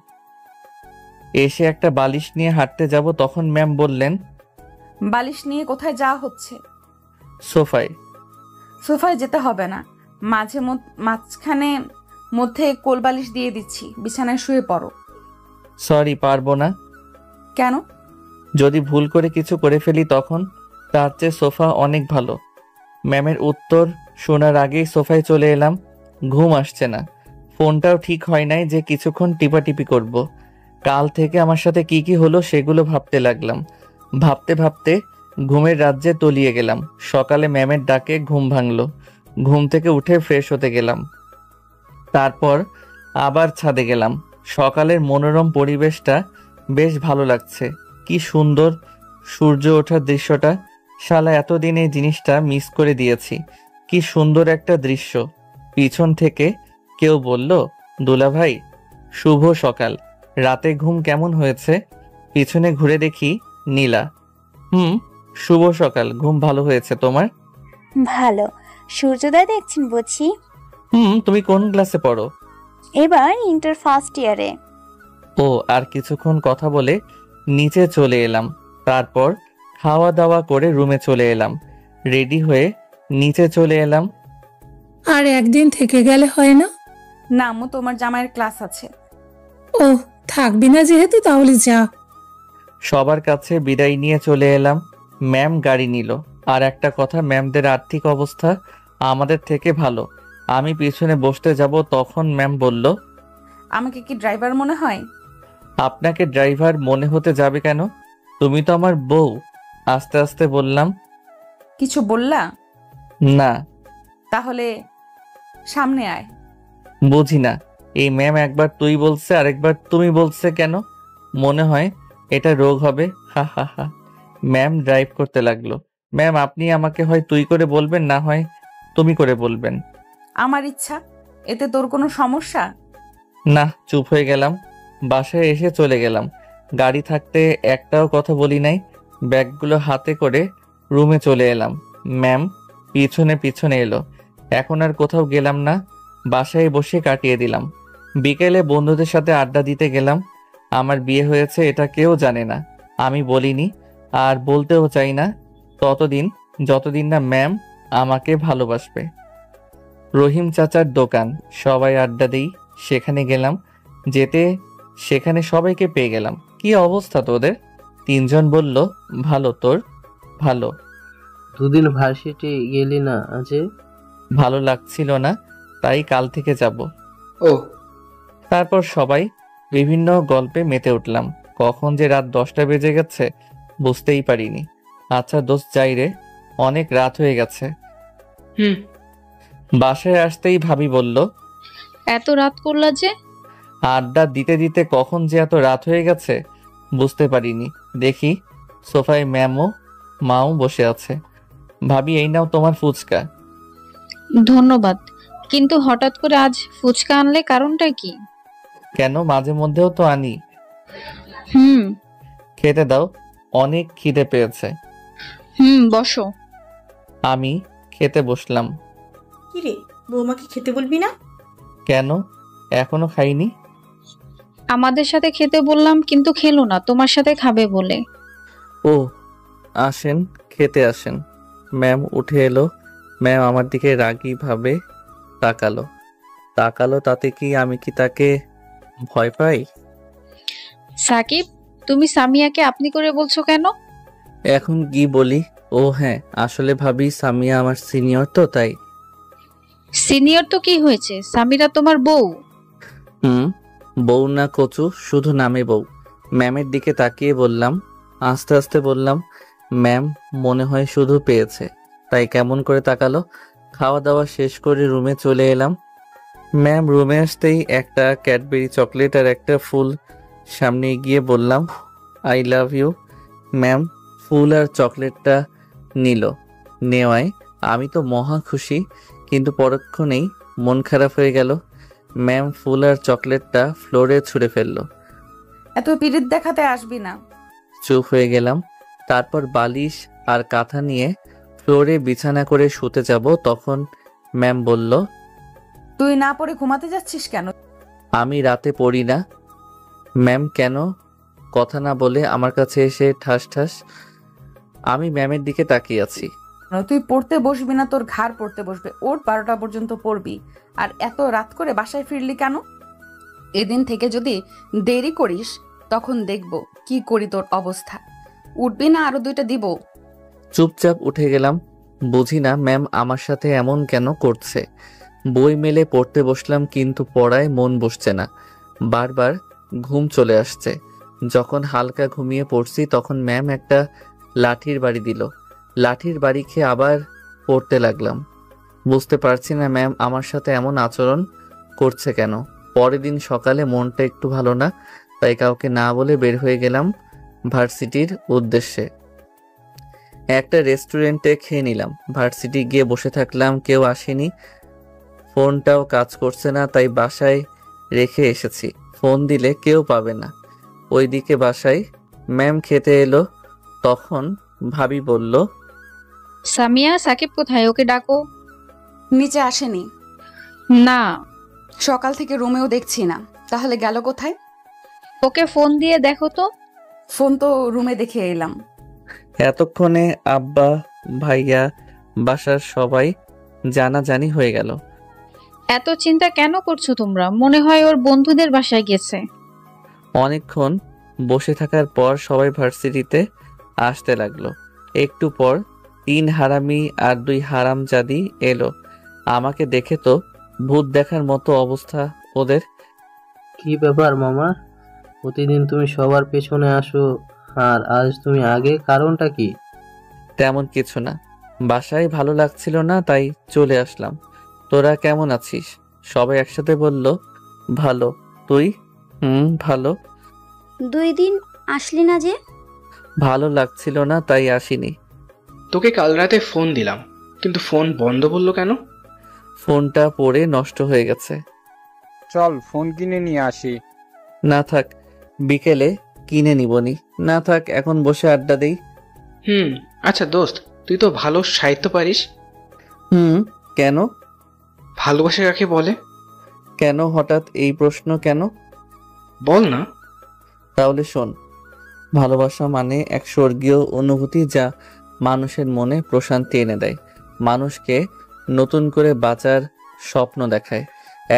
এসে একটা বালিশ নিয়ে হাঁটতে যাব, তখন ম্যাম বললেন, বালিশ নিয়ে কোথায় যাওয়া হচ্ছে? সোফায়। সোফায় যেতে হবে না, মাঝখানে মধ্যে কোলবালিশ দিয়ে দিচ্ছি, বিছানায় শুয়ে পড়ো। সরি, পারবো না। কেন? যদি ভুল করে কিছু করে ফেলি তখন? তার চেয়ে সোফা অনেক ভালো। ম্যামের উত্তর শোনার আগেই সোফায় চলে এলাম। ঘুম আসছে না, ফোনটাও ঠিক হয় নাই যে কিছুক্ষণ টিপাটিপি করব। কাল থেকে আমার সাথে কি কি হলো সেগুলো ভাবতে লাগলাম। ভাবতে ভাবতে ঘুমের রাজ্যে তলিয়ে গেলাম। সকালে ম্যামের ডাকে ঘুম ভাঙলো। ঘুম থেকে উঠে ফ্রেশ হতে গেলাম, তারপর আবার ছাদে গেলাম। সকালের মনোরম পরিবেশটা বেশ ভালো লাগছে। কি সুন্দর সূর্য ওঠার দৃশ্যটা। শালা এতদিন এই জিনিসটা মিস করে দিয়েছি। কি সুন্দর একটা দৃশ্য। পিছন থেকে কেউ বলল, দুলা ভাই শুভ সকাল। রাতে ঘুম কেমন হয়েছে? পিছনে ঘুরে দেখি নীলা। শুভ সকাল। ঘুম ভালো হয়েছে তোমার? ভালো। সূর্যোদয় দেখছেন বুঝি? তুমি কোন ক্লাসে পড়ো? এবার ইন্টার ফার্স্ট ইয়ারে। ও, আর কিছুক্ষণ কথা বলে নিচে চলে এলাম। তারপর খাওয়া দাওয়া করে রুমে চলে এলাম। রেডি হয়ে নিচে চলে এলাম। আর একদিন থেকে গেলে হয় না? না আম্মু, তোমার জামাইয়ের ক্লাস আছে। ও, থাকবি না যেহেতু তাহলে যা। সবার কাছে বিদায় নিয়ে চলে এলাম। ম্যাম গাড়ি নিল। আর একটা কথা, ম্যামদের আর্থিক অবস্থা আমাদের থেকে ভালো। আমি পিছনে বসতে যাব, তখন ম্যাম বলল, আমাকে কি ড্রাইভার মনে হয়? আপনাকে ড্রাইভার মনে হতে যাবে কেন? তুমি তো আমার বউ। আস্তে আস্তে বললাম। কিছু বললা? না। তাহলে সামনে আয়। বুঝি না, এই ম্যাম একবার তুই বলছে আরেকবার তুমি বলছে কেন? মনে হয় এটা রোগ হবে। হা হা হা। ম্যাম ড্রাইভ করতে লাগলো। ম্যাম, আপনি আমাকে হয় তুই করে বলবেন, না হয় তুমি করে বলবেন। আমার ইচ্ছা। এতে তোর কোনো সমস্যা? না। চুপ হয়ে গেলাম। বাসায় এসে চলে গেলাম। গাড়ি থাকতে একটাও কথা বলি নাই। ব্যাগগুলো হাতে করে রুমে চলে এলাম। ম্যাম পিছনে পিছনে এলো। এখন আর কোথাও গেলাম না, বাসায় বসে কাটিয়ে দিলাম। বিকেলে বন্ধুদের সাথে আড্ডা দিতে গেলাম। আমার বিয়ে হয়েছে এটা কেউ জানে না, আমি বলিনি, আর বলতেও চাই না ততদিন যতদিন না ম্যাম আমাকে ভালোবাসবে। রহিম চাচার দোকান, সবাই আড্ডা দেই, সেখানে গেলাম। যেতে সেখানে সবাইকে পেয়ে গেলাম। কি অবস্থা তোদের? তিনজন বলল, ভালো। তোর? ভালো। দুদিন ভার্সিটি গেলি না আজে? ভালো লাগছিল না, তাই কাল থেকে যাব। ও। তারপর সবাই বিভিন্ন গল্পে মেতে উঠলাম। কখন যে রাত 10টা বেজে গেছে বুঝতেই পারিনি। আচ্ছা দোস্ত, যাই রে, অনেক রাত হয়ে গেছে। বাসায় আসতেই ভাবি বলল, এত রাত করলা যে? আড্ডা দিতে দিতে কখন যে এত রাত হয়ে গেছে বুঝতে পারিনি। দেখি সোফায় ম্যামও মাও বসে আছে। ভাবি, এই নাও তোমার ফুচকা। ধন্যবাদ, কিন্তু হঠাৎ করে আজ ফুচকা আনলে, কারণটা কি? কেন, মাঝে মধ্যেও তো আনি। খেতে দাও, অনেক খিদে পেয়েছে। বসো। আমি খেতে বসলাম। কিরে, বৌমাকে খেতে বলবি না? কেন, এখনো খাইনি। আমাদের সাথে খেতে বললাম, কিন্তু খেলো না, তোমার সাথে খাবে বলে। ও, আসেন, খেতে আসেন। ম্যাম উঠে এলো। ম্যাম আমার দিকে রাগী ভাবে তাকালো। তাতে কি আমি কি তাকে ভয় পাই? সাকিব, তুমি সামিয়াকে আপনি করে বলছো কেন? এখন কি বলি? ও হ্যাঁ, আসলে ভাবি সামিয়া আমার সিনিয়র তো, তাই। সিনিয়র তো কি হয়েছে, সামিরা তোমার বউ। বউ না কচু, শুধু নামে বউ। ম্যামের দিকে তাকিয়ে বললাম, আস্তে আস্তে বললাম, ম্যাম মনে হয় শুধু পেয়েছে, তাই কেমন করে তাকালো। খাওয়া দাওয়া শেষ করে রুমে চলে এলাম। ম্যাম রুমে আসতেই একটা ক্যাডবেরি চকলেট আর একটা ফুল সামনে গিয়ে বললাম, আই লাভ ইউ। ম্যাম ফুল আর চকলেটটা নিল। নেওয়ায় আমি তো মহা খুশি, কিন্তু পরক্ষণেই মন খারাপ হয়ে গেল। ম্যাম ফুল আর চকলেটটা ফ্লোরে ছুঁড়ে ফেললো। এত পিরিত দেখাতে আসবি না। চুপ হয়ে গেলাম। তারপর বালিশ আর কাঁথা নিয়ে ফ্লোরে বিছানা করে শুতে যাব, তখন ম্যাম বলল, তুই না পড়ে ঘুমাতে যাচ্ছিস কেন? আমি রাতে পড়ি না। ম্যাম কেন? কথা না বলে আমার কাছে এসে ঠাস ঠাস। আমি ম্যামের দিকে তাকিয়ে আছি। তুই পড়তে বসবি না, তোর ঘাড় পড়তে বসবে। ওর 12টা পর্যন্ত পড়বি, আর এত রাত করে বাসায় ফিরলি কেন? এদিন থেকে যদি দেরি করিস তখন দেখব কি করি তোর অবস্থা। উঠবি না আরো 2টা দিব? চুপচাপ উঠে গেলাম। বুঝি না ম্যাম আমার সাথে এমন কেন করছে। বই মেলে পড়তে বসলাম, কিন্তু পড়ায় মন বসছে না। বারবার ঘুম চলে আসছে। যখন হালকা ঘুমিয়ে পড়ছি তখন ম্যাম একটা লাঠির বাড়ি দিল। লাঠির বাড়ি খেয়ে আবার পড়তে লাগলাম। বুঝতে পারছি না ম্যাম আমার সাথে এমন আচরণ করছে কেন। পরের দিন সকালে মনটা একটু ভালো না, তাই কাউকে না বলে বের হয়ে গেলাম ভার্সিটির উদ্দেশ্যে। একটা রেস্টুরেন্টে খেয়ে নিলাম। ভার্সিটি গিয়ে বসে থাকলাম, কেউ আসেনি, ফোনটাও কাজ করছে না, তাই বাসায় রেখে এসেছি। ফোন দিলে কেউ পাবে না। ওইদিকে বাসায় ম্যাম খেতে এলো, তখন ভাবি বলল, সামিয়া, সাকিব কোথায়? ওকে ডাকো। নিচে আসেনি। না। সকাল থেকে রুমেও দেখছি না, তাহলে গেল কোথায়? ওকে ফোন দিয়ে দেখো তো। ফোন তো রুমে দেখে এলাম। এতক্ষণে আব্বা, ভাইয়া, বাসার সবাই জানাজানি হয়ে গেল। এত চিন্তা কেন করছো তোমরা? মনে হয় ওর বন্ধুদের বাসায় গেছে। অনেকক্ষণ বসে থাকার পর সবাই ভার্সিটিতে আসতে লাগলো। একটু পর 3 হারামি আর 2 হারামজাদি এলো। আমাকে দেখে তো ভূত দেখার মতো অবস্থা ওদের। কি ব্যাপার মামা, প্রতিদিন তুমি সবার পেছনে আসো আর আজ তুমি আগে, কারণটা কি? তেমন কিছু না, বাসায় ভালো লাগছিল না তাই চলে আসলাম। তোরা কেমন আছিস? সবাই একসাথে বলল, ভালো। তুই? ভালো। 2 দিন আসলি না যে? ভালো লাগছিল না তাই আসিনি। তোকে কাল রাতে ফোন দিলাম, কিন্তু ফোন বন্ধ বললো কেন? ফোনটা পড়ে নষ্ট হয়ে গেছে। চল ফোন কিনে নিয়ে আসি। না থাক, বিকেলে কিনে নিবনি। না থাক, এখন বসে আড্ডা দেই। আচ্ছা দোস্ত, তুই তো ভালো সাহিত্য পারিস। কেন? ভালোবাসা কাকে বলে? কেন হঠাৎ এই প্রশ্ন কেন? বল না। তাহলে শোন, ভালোবাসা মানে এক স্বর্গীয় অনুভূতি যা মানুষের মনে প্রশান্তি এনে দেয়, মানুষকে নতুন করে বাঁচার স্বপ্ন দেখায়,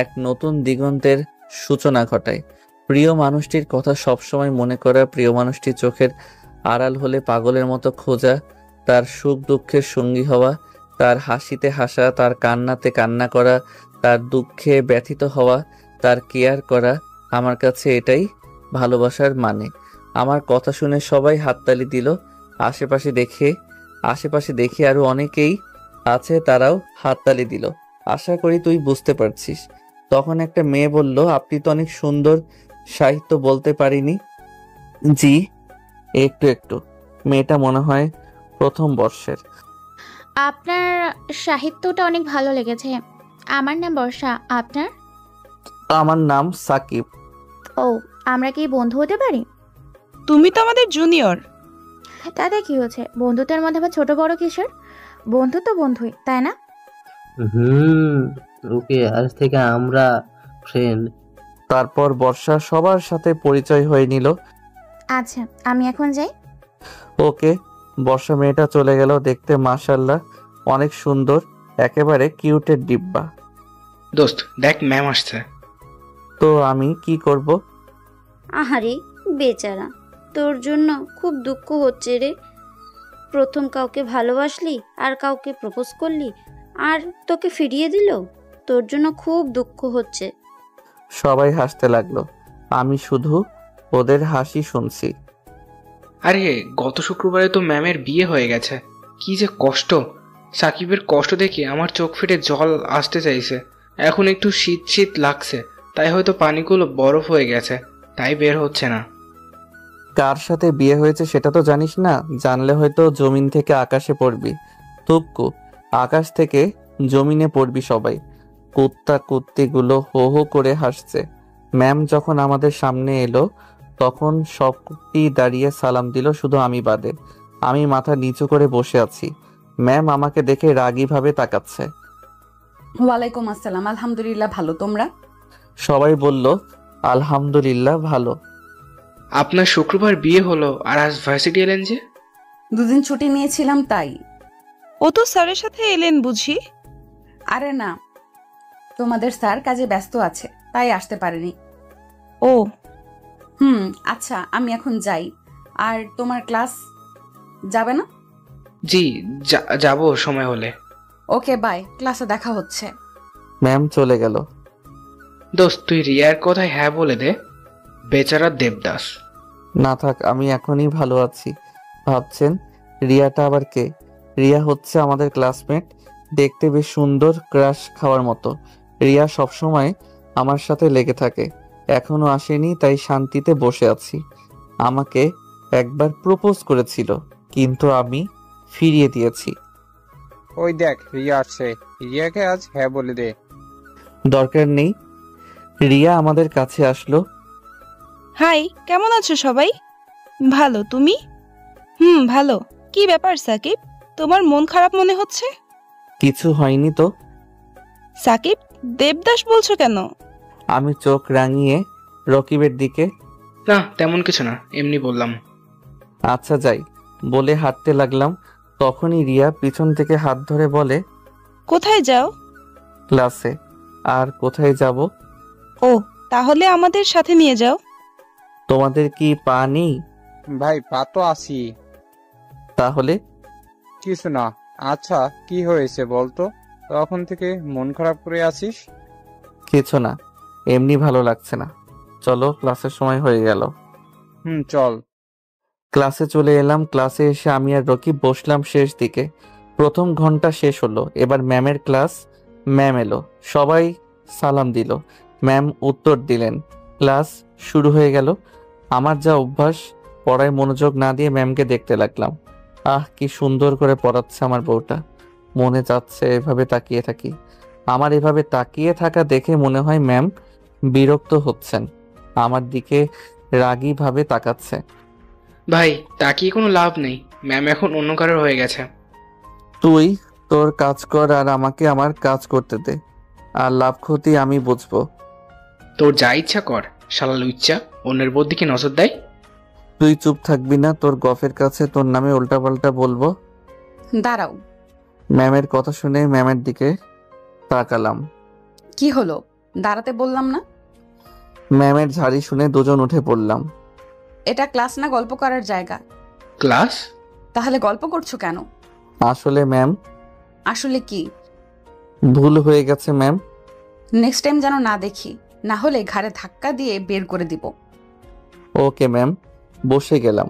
এক নতুন দিগন্তের সূচনা ঘটায়। প্রিয় মানুষটির কথা সবসময় মনে করা, প্রিয় মানুষটির চোখের আড়াল হলে পাগলের মতো খোঁজা, তার সুখ দুঃখের সঙ্গী হওয়া, তার হাসিতে হাসা, তার কান্নাতে কান্না করা, তার দুঃখে ব্যথিত হওয়া, তার কেয়ার করা। আমার কাছে এটাই ভালোবাসার মানে। আমার কথা শুনে সবাই হাততালি দিল। আশেপাশে দেখে আরো অনেকেই আছে, তারাও হাততালি দিল। আশা করি তুই বুঝতে পারছিস। তখন একটা মেয়ে বলল, আপনি তো অনেক সুন্দর। সাহিত্য বলতে পারিনি। জি, একটু। মেয়েটা মনে হয় প্রথম বর্ষের। আপনার সাহিত্যটা অনেক ভালো লেগেছে। আমার নাম বর্ষা, আপনার? আমার নাম সাকিব। ও, আমরা কি বন্ধু হতে পারি? তুমি তো আমাদের জুনিয়র। তাতে কি হয়েছে? বন্ধুত্বের মধ্যে আবার ছোট বড় কিসের? বন্ধু তো বন্ধুই, তাই না? ওকে, আজ থেকে আমরা ফ্রেন্ড। তারপর বর্ষা সবার সাথে পরিচয় হয়ে নিল। আচ্ছা, আমি এখন যাই। ওকে। বর্ষা মেয়েটা চলে গেল। দেখতে মাশাআল্লাহ অনেক সুন্দর, একেবারে কিউটের ডিব্বা। দোস্ত দেখ, ম্যাম আসছে। তো আমি কি করব? আহারে বেচারা, তোর জন্য খুব দুঃখ হচ্ছে রে। প্রথম কাউকে ভালোবাসলি আর কাউকে প্রপোজ করলি, আর তোকে ফিরিয়ে দিল। তোর জন্য খুব দুঃখ হচ্ছে। সবাই হাসতে লাগলো, আমি শুধু ওদের হাসি শুনছি। আরে গত শুক্রবারে তো ম্যামের বিয়ে হয়ে গেছে। কি যে কষ্ট! সাকিবের কষ্ট দেখে আমার চোখ ফেটে জল আসতে চাইছে। এখন একটু শীত লাগছে, তাই হয়তো পানিগুলো বরফ হয়ে গেছে, তাই বের হচ্ছে না। কার সাথে বিয়ে হয়েছে সেটা তো জানিস না? জানলে হয়তো জমিন থেকে আকাশে পড়বি। তুপকু, আকাশ থেকে জমিনে পড়বি সবাই। কুত্তিগুলো হো হো করে হাসছে। ম্যাম যখন আমাদের সামনে এলো তখন সবটি দাঁড়িয়ে সালাম দিল, শুধু আমি বাদে। আমি মাথা নিচু করে বসে আছি। ম্যাম আমাকে দেখে রাগী ভাবে তাকাচ্ছে। ওয়ালাইকুম আসসালাম। আলহামদুলিল্লাহ ভালো, তোমরা? সবাই বলল আলহামদুলিল্লাহ ভালো। আপনার শুক্রবার বিয়ে হলো আর আজ ভার্সিটি এলেন যে? 2 দিন ছুটি নিয়েছিলাম তাই। ও তো স্যারের সাথে এলেন বুঝি? আরে না, তোমাদের স্যার কাজে ব্যস্ত আছে তাই আসতে পারেনি। ও আচ্ছা, আমি এখন যাই। আর তোমার ক্লাস যাবে না? জি যাব সময় হলে। ওকে বাই, ক্লাসে দেখা হচ্ছে। ম্যাম চলে গেল। দোস্ত তুই রিয়ার কথায় হ্যাঁ বলে দে। বেচারা দেবদাস। না থাক, আমি এখনই ভালো আছি। ভাবছেন রিয়াটা আবার কে? রিয়া হচ্ছে আমাদের ক্লাসমেট, দেখতে বেশ সুন্দর, ক্রাশ খাওয়ার মতো। রিয়া সবসময় আমার সাথে লেগে থাকে। এখনো আসেনি তাই শান্তিতে বসে আছি। আমাকে একবার প্রপোজ করেছিল কিন্তু আমি ফিরিয়ে দিয়েছি। ওই দেখ রিয়া আসছে, রিয়াকে আজ হ্যাঁ বলে দে। দরকার নেই, রিয়া আমাদের কাছে আসলো। হাই, কেমন আছো সবাই? ভালো, তুমি? ভালো। কি ব্যাপার সাকিব, তোমার মন খারাপ মনে হচ্ছে? কিছু হয়নি তো। সাকিব, দেবদাস বলছো কেন? আমি চোখ রাঙিয়ে রকিবের দিকে। না, তেমন কিছু না, এমনি বললাম। আচ্ছা যাই বলে হাঁটতে লাগলাম। তখনই রিয়া পিছন থেকে হাত ধরে বলে, কোথায় যাও? ক্লাসে। আর কোথায় যাব? ও, তাহলে আমাদের সাথে নিয়ে যাও। তোমাদের কি পা নেই? ভাই, পা তো আসি। তাহলে? কিছু না। আচ্ছা, কি হয়েছে বলতো? তখন থেকে মন খারাপ করে আছিস? কিছু না, এমনি ভালো লাগছে না। চলো, ক্লাসের সময় হয়ে গেল। চল। ক্লাসে চলে এলাম। ক্লাসে এসে আমি আর রকিব বসলাম শেষ দিকে। প্রথম ঘন্টা শেষ হলো, এবার ম্যামের ক্লাস। ম্যাম এলো, সবাই সালাম দিল। ম্যাম উত্তর দিলেন, ক্লাস শুরু হয়ে গেল। আমার যা অভ্যাস, পড়ায় মনোযোগ না দিয়ে ম্যামকে দেখতে লাগলাম। আহ, কি সুন্দর করে পড়াচ্ছে আমার বউটা। মনে যাচ্ছে এভাবে তাকিয়ে থাকি। আমার এভাবে তাকিয়ে থাকা দেখে মনে হয় ম্যাম বিরক্ত হচ্ছেন, আমার দিকে রাগী ভাবে তাকাচ্ছে। ভাই, তাকিয়ে কোনো লাভ নেই, ম্যাম এখন অন্য কারোর হয়ে গেছে। তুই তোর কাজ কর আর আমাকে আমার কাজ করতে দে, আর লাভ ক্ষতি আমি বুঝবো। তোর যা ইচ্ছা কর, শালা লুচ্চা অন্যের বোর দিকে নজর দেয়। তুই চুপ থাকবি না? তোর গফের কাছে তোর নামে উল্টাপাল্টা বলবো। দাঁড়াও। ম্যামের কথা শুনে ম্যামের দিকে তাকালাম। কি হলো? দাঁড়াতে বললাম না? ম্যামের ঝাড়ি শুনে দুজন উঠে পড়লাম। এটা ক্লাস না গল্প করার জায়গা। ক্লাস? তাহলে গল্প করছো কেন? আসলে ম্যাম। আসলে কি? ভুল হয়ে গেছে ম্যাম। নেক্সট টাইম যেন না দেখি, না হলে ঘাড়ে ধাক্কা দিয়ে বের করে দিব। Okay ma'am. বসে গেলাম।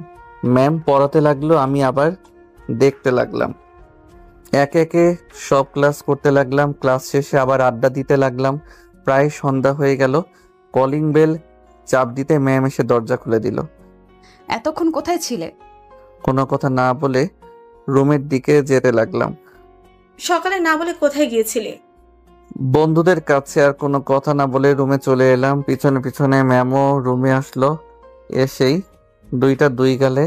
ম্যাম পড়াতে লাগলো, আমি আবার দেখতে লাগলাম। একে একে সব ক্লাস করতে লাগলাম। ক্লাস শেষে আবার আড্ডা দিতে লাগলাম। প্রায় সন্ধ্যা হয়ে গেল। কলিং বেল চাপ দিতে ম্যাম এসে দরজা খুলে দিল। এতক্ষণ কোথায় ছিলে? কোনো কথা না বলে রুমের দিকে যেতে লাগলাম। সকালে না বলে কোথায় গিয়েছিলে? বন্ধুদের কাছে। আর কোনো কথা না বলে রুমে চলে এলাম। পিছনে পিছনে ম্যামও রুমে আসলো। এসেই দুইটা দুই গালে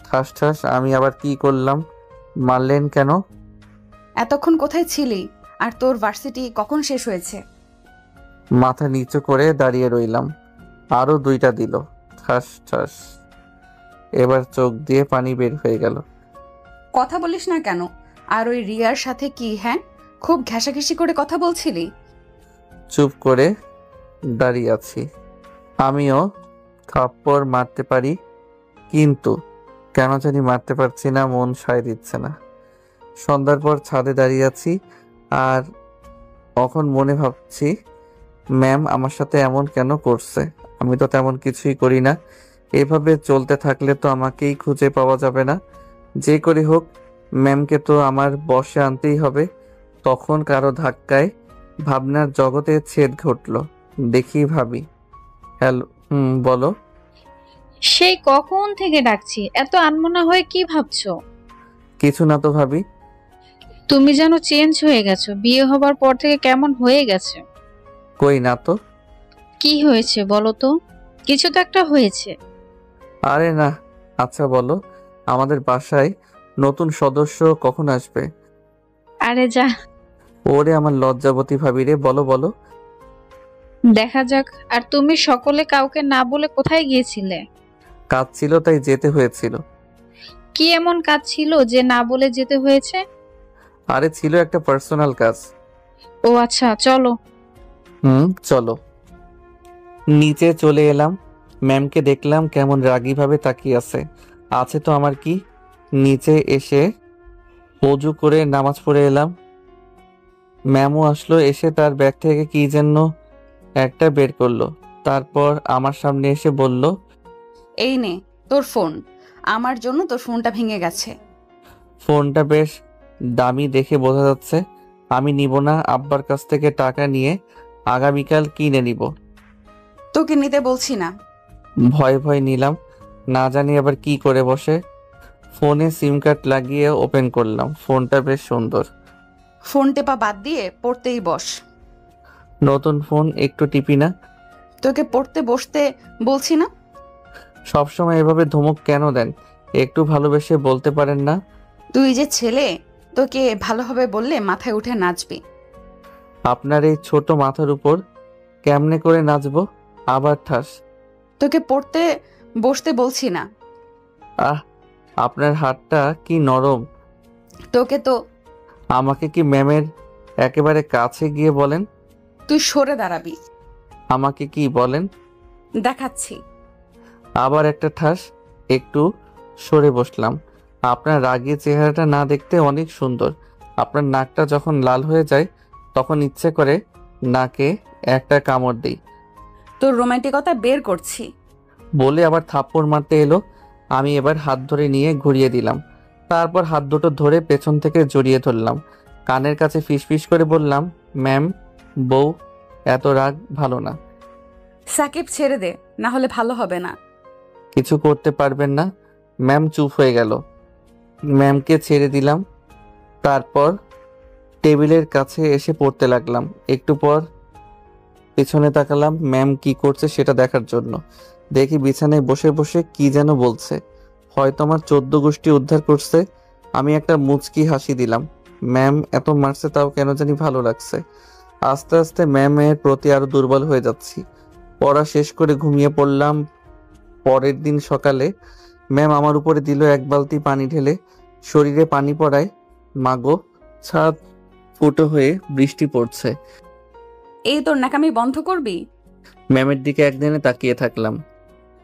ঠাস ঠাস। আমি আবার কি করলাম? মারলেন কেন? এতক্ষণ কোথায় ছিলি? আর তোর ভার্সিটি কখন শেষ হয়েছে? মাথা নিচু করে দাঁড়িয়ে রইলাম। আরো দুইটা দিল, ঠাস ঠাস। এবার চোখ দিয়ে পানি বের হয়ে গেল। কথা বলিস না কেন? আর ওই রিয়ার সাথে কি? হ্যাঁ, খুব ঘেঁষাঘেঁষি করে কথা বলছিলি? চুপ করে দাঁড়িয়ে আছি। আমিও থাপ্পড় মারতে পারি, কিন্তু কেন জানি মারতে পারছি না, মন সায় দিচ্ছে না। সন্ধ্যার পর ছাদে দাঁড়িয়ে আছি আর এখন মনে ভাবছি, ম্যাম আমার সাথে এমন কেন করছে? আমি তো তেমন কিছুই করি না। এভাবে চলতে থাকলে তো আমাকেই খুঁজে পাওয়া যাবে না। যে করে হোক ম্যামকে তো আমার বশে আনতেই হবে। তখন কারো ধাক্কায় ভাবনার জগতে ছেদ ঘটলো। দেখি ভাবি। হ্যালো, বলো। সেই কখন থেকে ডাকছি, এত আনমনা হয়ে কি ভাবছো? কিছু না তো ভাবি। তুমি যেন চেঞ্জ হয়ে গেছো, বিয়ে হবার পর থেকে কেমন হয়ে গেছে। কই না তো। কি হয়েছে বলো তো? কিছু তো একটা হয়েছে। আরে না। আচ্ছা বলো, আমাদের বাসায় নতুন সদস্য কখন আসবে? আরে যা। ওরে আমার লজ্জাবতী ভাবি রে, বলো বলো। দেখা যাক। আর তুমি সকলে কাউকে না বলে কোথায় গিয়েছিলে? কাজ ছিল তাই যেতে হয়েছিল। কি এমন কাজ ছিল যে না বলে যেতে হয়েছে? আরে ছিল একটা পার্সোনাল কাজ। ও আচ্ছা, চলো। চলো। নিচে চলে এলাম। ম্যামকে দেখলাম কেমন রাগী ভাবে তাকিয়ে আছে তো আমার কি। নিচে এসে ওযু করে নামাজ পড়ে এলাম। ম্যামও আসলো। এসে তার ব্যাগ থেকে কি যেন একটা বের করলো। তারপর আমার সামনে এসে বলল, এই নে তোর ফোন। আমার জন্য তোর ফোনটা ভেঙে গেছে। ফোনটা বেশ দামি দেখে বোঝা যাচ্ছে। আমি নিব না, আব্বার কাছ থেকে টাকা নিয়ে আগামীকাল কিনে নিব। তোকে নিতে বলছি না। ভয় ভয় নিলাম, না জানি আবার কি করে বসে। ফোনে সিম কার্ড লাগিয়ে ওপেন করলাম। ফোনটা বেশ সুন্দর। ফোন টেপা বাদ দিয়ে পড়তেই বস। নতুন ফোন একটু টিপি না, তোকে পড়তে বসতে বলছি না? সবসময় এভাবে ধমক কেন দেন? একটু ভালোবেসে বলতে পারেন না? তুই যে ছেলে, তোকে ভালোভাবে বললে মাথায় উঠে নাচবি। আপনার এই ছোট মাথার উপর কেমনে করে নাচবো? আবার ঠাস। তোকে পড়তে বসতে বলছি না। আহ, আপনার হাতটা কি নরম। তোকে তো। আমাকে কি ম্যামের একেবারে কাছে গিয়ে বলেন? তুই সরে দাঁড়াবি। আমাকে কি বলেন? দেখাচ্ছি। আবার একটা ঠাস। একটু সরে বসলাম। আপনার রাগী চেহারাটা না দেখতে অনেক সুন্দর। আপনার নাকটা যখন লাল হয়ে যায় তখন ইচ্ছে করে নাকে একটা কামড় দিই। তোর রোমান্টিকতা বের করছি। বলে আবার থাপ্পড় মারতে এলো। আমি এবার হাত ধরে নিয়ে ঘুরিয়ে দিলাম। তারপর হাত দুটো ধরে পেছন থেকে জড়িয়ে ধরলাম। কানের কাছে ফিসফিস করে বললাম, ম্যাম, বউ এত রাগ ভালো না। সাকিব, ছেড়ে দে, না হলে ভালো হবে না। কিছু করতে পারবেন না? ম্যাম চুপ হয়ে গেল। ম্যামকে ছেড়ে দিলাম। তারপর টেবিলের কাছে এসে পড়তে লাগলাম। একটু পর পিছনে তাকালাম ম্যাম কি করছে সেটা দেখার জন্য। দেখি বিছানায় বসে বসে কি যেন বলছে। হয়তো আমার 14 গোষ্ঠী উদ্ধার করছে। আমি একটা মুচকি হাসি দিলাম। ম্যাম এত মারছে তাও কেন জানি ভালো লাগছে। আস্তে আস্তে ম্যামের প্রতি আরো দুর্বল হয়ে যাচ্ছি। পড়া শেষ করে ঘুমিয়ে পড়লাম। পরের দিন সকালে ম্যাম আমার উপরে দিল 1 বালতি পানি ঢেলে। শরীরে পানি পড়ায় মাগো, ছাদ ফুটো হয়ে বৃষ্টি পড়ছে। এই তোর নাকামি বন্ধ করবি? ম্যামের দিকে একদিনে তাকিয়ে থাকলাম।